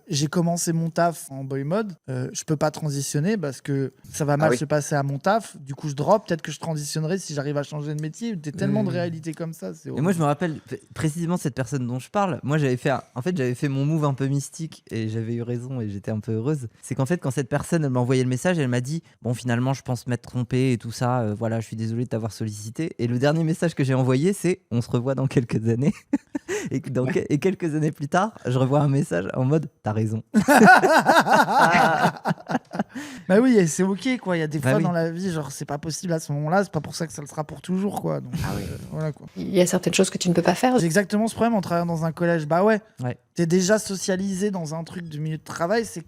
J'ai commencé mon taf en boy mode, je peux pas transitionner parce que ça va mal se passer à mon taf, du coup je drop, peut-être que je transitionnerai si j'arrive à changer de métier. T'as tellement de réalités comme ça, c'est horrible. Et moi je me rappelle précisément cette personne dont je parle, moi j'avais fait mon move un peu mystique et j'avais eu raison et j'étais un peu heureuse. C'est qu'en fait quand cette personne elle m'a envoyé le message, elle m'a dit bon finalement je pense m'être trompée et tout ça, voilà je suis désolé de t'avoir sollicité, et le dernier message que j'ai envoyé c'est on se revoit dans quelques années. Et quelques années plus tard je revois un message en mode t'as raison. Bah oui, c'est ok quoi. Il y a des fois dans la vie, genre c'est pas possible à ce moment-là, c'est pas pour ça que ça le sera pour toujours quoi. Donc, voilà quoi. Il y a certaines choses que tu ne peux pas faire. J'ai exactement ce problème en travaillant dans un collège. Bah ouais. T'es déjà socialisé dans un truc de milieu de travail. C'est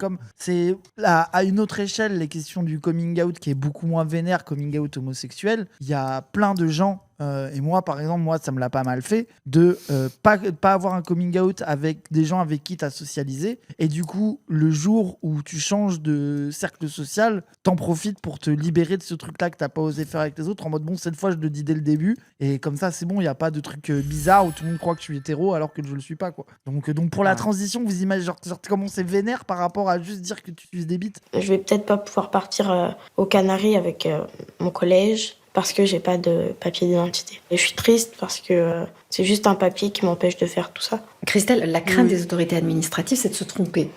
à une autre échelle les questions du coming out qui est beaucoup moins vénère, coming out homosexuel. Il y a plein de gens et moi, par exemple, ça me l'a pas mal fait de pas avoir un coming out avec des gens avec qui tu as socialisé. Et du coup, le jour où tu changes de cercle social, t'en profites pour te libérer de ce truc-là que t'as pas osé faire avec les autres, en mode bon, cette fois, je le dis dès le début. Et comme ça, c'est bon, il n'y a pas de truc bizarre où tout le monde croit que je suis hétéro alors que je le suis pas, quoi. Donc pour la transition, vous imaginez genre comment c'est vénère par rapport à juste dire que tu utilises des bites. Je vais peut-être pas pouvoir partir aux Canaries avec mon collège parce que j'ai pas de papier d'identité. Et je suis triste parce que c'est juste un papier qui m'empêche de faire tout ça. Christelle, la crainte des autorités administratives, c'est de se tromper.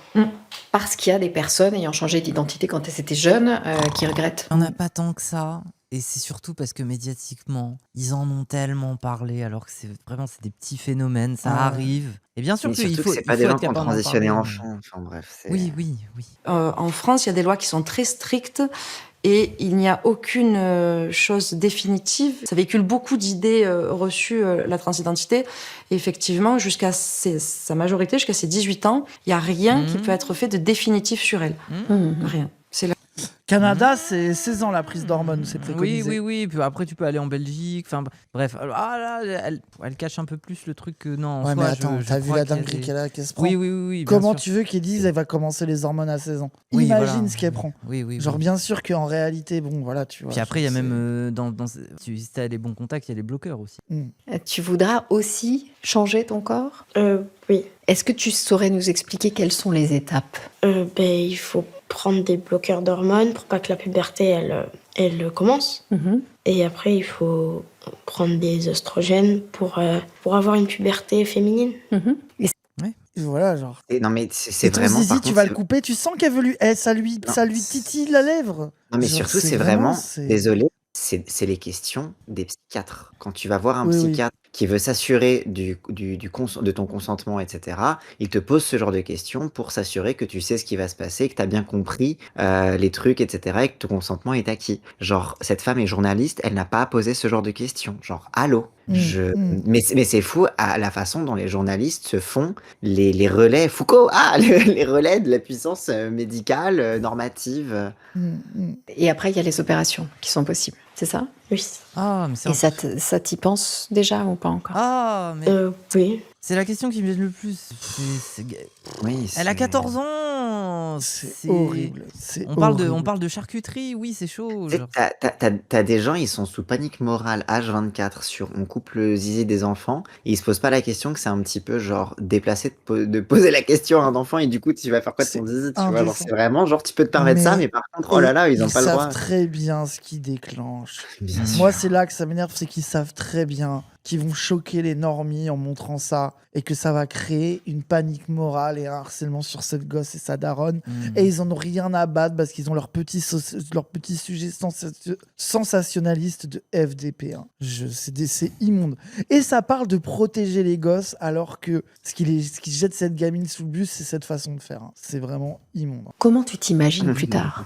Parce qu'il y a des personnes ayant changé d'identité quand elles étaient jeunes qui regrettent. On n'a pas tant que ça. Et c'est surtout parce que médiatiquement, ils en ont tellement parlé, alors que c'est des petits phénomènes, ça arrive. Et bien sûr Mais qu'il surtout faut. que c'est pas il des faut gens être qui ont capable d'en transitionné parler. enfant. Enfin bref. Oui. En France, il y a des lois qui sont très strictes et il n'y a aucune chose définitive. Ça véhicule beaucoup d'idées reçues, la transidentité. Et effectivement, jusqu'à sa majorité, jusqu'à ses 18 ans, il n'y a rien qui peut être fait de définitif sur elle. Rien. C'est la... Canada, c'est 16 ans la prise d'hormones, c'est préconisé. Oui. Puis après, tu peux aller en Belgique. Enfin, bref. Là, elle cache un peu plus le truc que non. Ouais, mais attends, t'as vu la dinguerie qu'elle se prend. Oui. Comment tu veux qu'ils disent elle va commencer les hormones à 16 ans? Oui, Imagine voilà. ce qu'elle prend. Oui. Genre, bien sûr qu'en réalité, bon, voilà, tu vois. Puis après, il y a même si t'as les bons contacts, il y a les bloqueurs aussi. Tu voudras aussi changer ton corps? Oui. Est-ce que tu saurais nous expliquer quelles sont les étapes? Il faut prendre des bloqueurs d'hormones pour pas que la puberté elle commence. Et après il faut prendre des oestrogènes pour avoir une puberté féminine. Et voilà, genre. Et non mais c'est Et ton vraiment. zizi, par tu contre, vas le couper, tu sens qu'elle veut lui. Ça lui titille la lèvre. Non mais Genre, surtout c'est c'est vraiment. c'est- Désolé. C'est les questions des psychiatres. Quand tu vas voir un Oui, oui. psychiatre qui veut s'assurer de ton consentement, etc., il te pose ce genre de questions pour s'assurer que tu sais ce qui va se passer, que tu as bien compris les trucs, etc., et que ton consentement est acquis. Genre, cette femme est journaliste, elle n'a pas à poser ce genre de questions. Genre, allô? Mais c'est fou à la façon dont les journalistes se font les relais Foucault, les relais de la puissance médicale, normative. Et après, il y a les opérations qui sont possibles, c'est ça? Oui. Ah, mais Et ça t'y pense déjà ou pas encore? Ah, mais Oui. c'est la question qui me gêne le plus. Oui, Elle a c'est- 14 ans. C'est horrible. C'est On horrible. parle de charcuterie, oui, c'est chaud. Tu sais, genre. t'as des gens, ils sont sous panique morale H24 sur on coupe le zizi des enfants et ils se posent pas la question que c'est un petit peu genre déplacé de poser la question à un enfant et du coup tu vas faire quoi de ton zizi, tu vois, genre indécent. c'est vraiment genre tu peux te permettre ça mais par contre oh là là ils ont pas le savent droit. très bien ce qui déclenche. Bien sûr. Moi, c'est là que ça m'énerve, c'est qu'ils savent très bien qu'ils vont choquer les normies en montrant ça et que ça va créer une panique morale et un harcèlement sur cette gosse et sa daronne. Et ils en ont rien à battre parce qu'ils ont leur petit sujet sensationnaliste de FDP. C'est immonde. Et ça parle de protéger les gosses alors que ce qui jette cette gamine sous le bus, c'est cette façon de faire. C'est vraiment immonde. Comment tu t'imagines plus tard?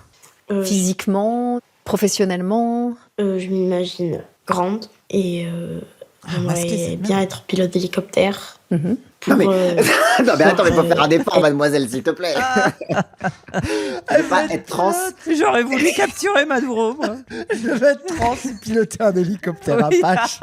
Physiquement, professionnellement? Je m'imagine grande et masqué, c'est j'aimerais bien être pilote d'hélicoptère. Pour, Non mais, non mais attends, mais faut faire un effort, mademoiselle, s'il te plaît. Elle va pas être trans. J'aurais voulu capturer Maduro, moi. Je vais être trans et piloter un hélicoptère Apache.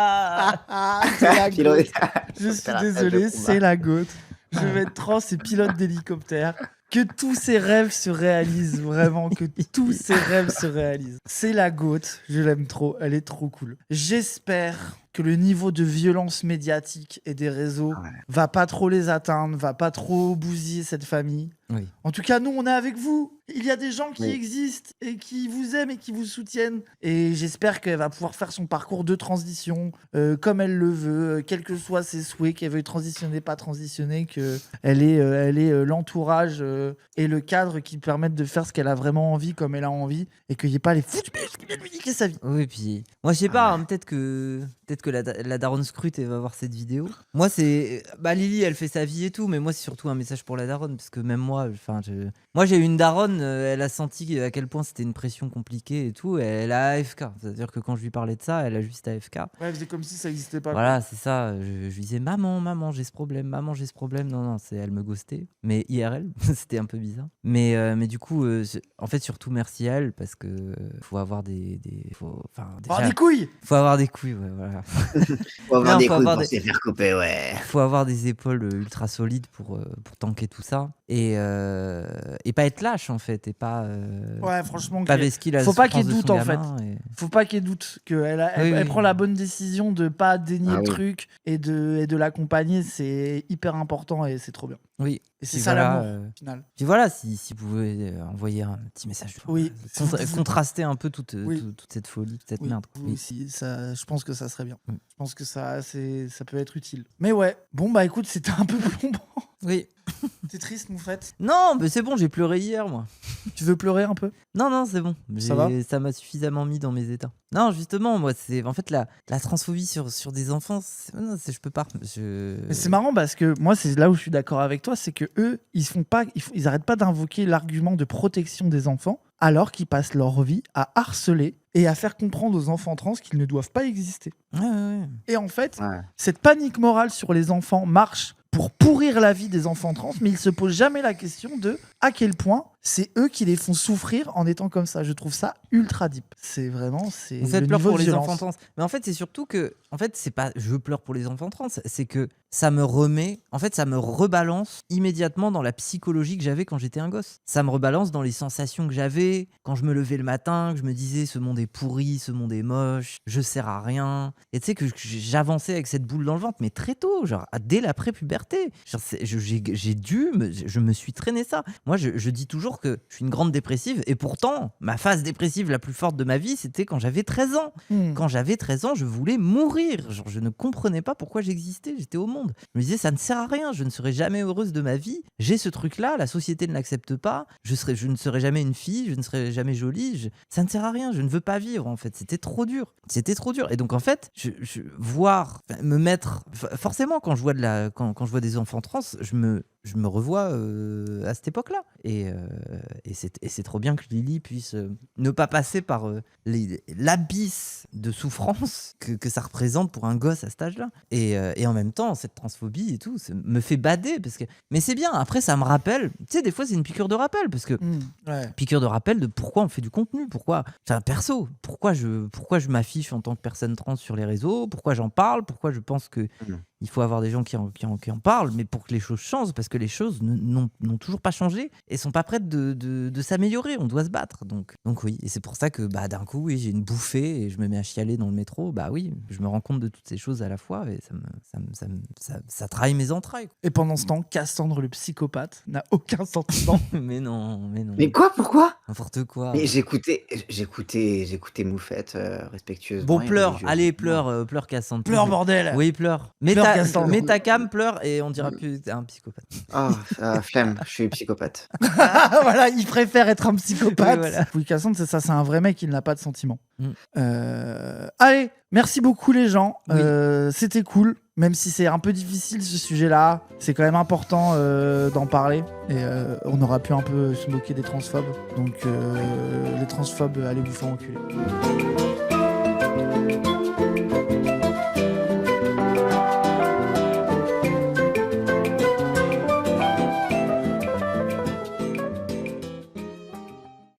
C'est la Pilote- goutte. Je suis Faire un désolé, stage de c'est la goutte. Je vais être trans et pilote d'hélicoptère. Que tous ces rêves se réalisent, vraiment, que tous ces rêves se réalisent. C'est la goutte, je l'aime trop, elle est trop cool. J'espère que le niveau de violence médiatique et des réseaux va pas trop les atteindre, va pas trop bousiller cette famille. Oui. En tout cas, nous, on est avec vous. Il y a des gens qui Oui. existent et qui vous aiment et qui vous soutiennent. Et j'espère qu'elle va pouvoir faire son parcours de transition comme elle le veut, quels que soient ses souhaits, qu'elle veuille transitionner, pas transitionner, qu'elle ait l'entourage et le cadre qui permettent de faire ce qu'elle a vraiment envie, comme elle a envie, et qu'il n'y ait pas les foutus qui viennent lui niquer sa vie. Oui, puis moi je sais pas, hein, peut-être que la daronne scrute elle va voir cette vidéo. Moi c'est Lily, elle fait sa vie et tout, mais moi c'est surtout un message pour la daronne parce que même moi, moi j'ai eu une daronne, elle a senti à quel point c'était une pression compliquée et tout, et elle a AFK. C'est-à-dire que quand je lui parlais de ça, elle a juste AFK. Ouais, elle faisait comme si ça n'existait pas. Voilà, c'est ça. Je lui disais maman, j'ai ce problème, maman, j'ai ce problème. Non, elle me ghostait. Mais IRL, c'était un peu bizarre. Mais du coup, en fait, surtout merci à elle parce que faut avoir des Des couilles. faut avoir des couilles, ouais, voilà. voilà. Faut avoir Non, des faut couilles avoir pour des- se faire couper, ouais. Faut avoir des épaules ultra solides pour tanker tout ça et pas être lâche en fait et pas Ouais, franchement, pas qu'il y ait- vesquer la faut pas qu'il y ait souffrance de doute son en fait. gamin et- Faut pas qu'il y ait doute qu'elle Oui, elle oui. prend la bonne décision de pas dénier Ah le oui. truc et de l'accompagner, c'est hyper important et c'est trop bien. Oui. Et c'est Puis ça voilà, l'amour, au final. Puis voilà, si vous pouvez envoyer un petit message, Oui. contraster un peu toute Oui. toute cette folie, toute cette Oui, merde. oui, si, ça, je pense que ça serait bien. Mm. Je pense que ça peut être utile. Mais ouais, bon bah écoute, c'était un peu plombant. Oui. T'es triste, mon fait. Non, mais c'est bon, j'ai pleuré hier, moi. Tu veux pleurer un peu? Non, c'est bon. Ça va Ça m'a suffisamment mis dans mes états. Non, justement, moi, c'est en fait la transphobie sur des enfants. Non, je peux pas. Mais c'est marrant parce que moi, c'est là où je suis d'accord avec toi, c'est que eux, ils arrêtent pas d'invoquer l'argument de protection des enfants, alors qu'ils passent leur vie à harceler et à faire comprendre aux enfants trans qu'ils ne doivent pas exister. Ouais. Et en fait, Ouais. cette panique morale sur les enfants marche pour pourrir la vie des enfants trans, mais ils se posent jamais la question de à quel point c'est eux qui les font souffrir en étant comme ça. Je trouve ça ultra deep. C'est vraiment, c'est Vous faites le peur niveau pour de les violence. enfants trans. Mais en fait, c'est surtout que, en fait, c'est pas je pleure pour les enfants trans, c'est que ça me remet, en fait, ça me rebalance immédiatement dans la psychologie que j'avais quand j'étais un gosse. Ça me rebalance dans les sensations que j'avais quand je me levais le matin, que je me disais ce monde est pourri, ce monde est moche, je sers à rien. Et tu sais que j'avançais avec cette boule dans le ventre, mais très tôt, genre dès la pré-puberté. Genre, je me suis traîné ça. Moi, je dis toujours que je suis une grande dépressive, et pourtant, ma phase dépressive la plus forte de ma vie, c'était quand j'avais 13 ans. Quand j'avais 13 ans, je voulais mourir. Genre, je ne comprenais pas pourquoi j'existais, j'étais au monde. Je me disais, ça ne sert à rien, je ne serai jamais heureuse de ma vie. J'ai ce truc-là, la société ne l'accepte pas, je ne serai jamais une fille, je ne serai jamais jolie, ça ne sert à rien, je ne veux pas vivre en fait. C'était trop dur. Et donc en fait, me mettre... Forcément, quand je vois, quand je vois des enfants trans, je me revois à cette époque-là. Et c'est trop bien que Lily puisse ne pas passer par l'abysse de souffrance que ça représente pour un gosse à cet âge-là. Et en même temps, cette transphobie et tout, ça me fait bader. Mais c'est bien, après ça me rappelle, tu sais, des fois c'est une piqûre de rappel, parce que Ouais. piqûre de rappel de pourquoi on fait du contenu, pourquoi je m'affiche en tant que personne trans sur les réseaux, pourquoi j'en parle, pourquoi je pense que il faut avoir des gens qui en parlent, mais pour que les choses changent, parce que les choses n'ont toujours pas changé et sont pas prêtes de s'améliorer. On doit se battre. Donc oui, et c'est pour ça que d'un coup, oui, j'ai une bouffée et je me mets à chialer dans le métro. Bah oui, je me rends compte de toutes ces choses à la fois et ça trahit mes entrailles. Et pendant ce temps, Cassandre le psychopathe n'a aucun sentiment. Mais non. Mais quoi? Pourquoi? N'importe quoi. Mais j'écoutais Moufette respectueusement. Bon, et pleure, religieusement. allez, pleure Cassandre. Pleure, bordel. Oui, pleure. Pleure, Cassandre. Mets ta cam, pleure et on dira plus t'es un psychopathe. Ah, flemme, je suis psychopathe. Voilà, il préfère être un psychopathe. Oui, voilà. Oui, Cassandre, c'est ça, c'est un vrai mec, il n'a pas de sentiments. Mm. Allez, merci beaucoup les gens. Oui. C'était cool, même si c'est un peu difficile ce sujet-là. C'est quand même important d'en parler. Et on aura pu un peu se moquer des transphobes. Donc les transphobes, allez vous faire enculer.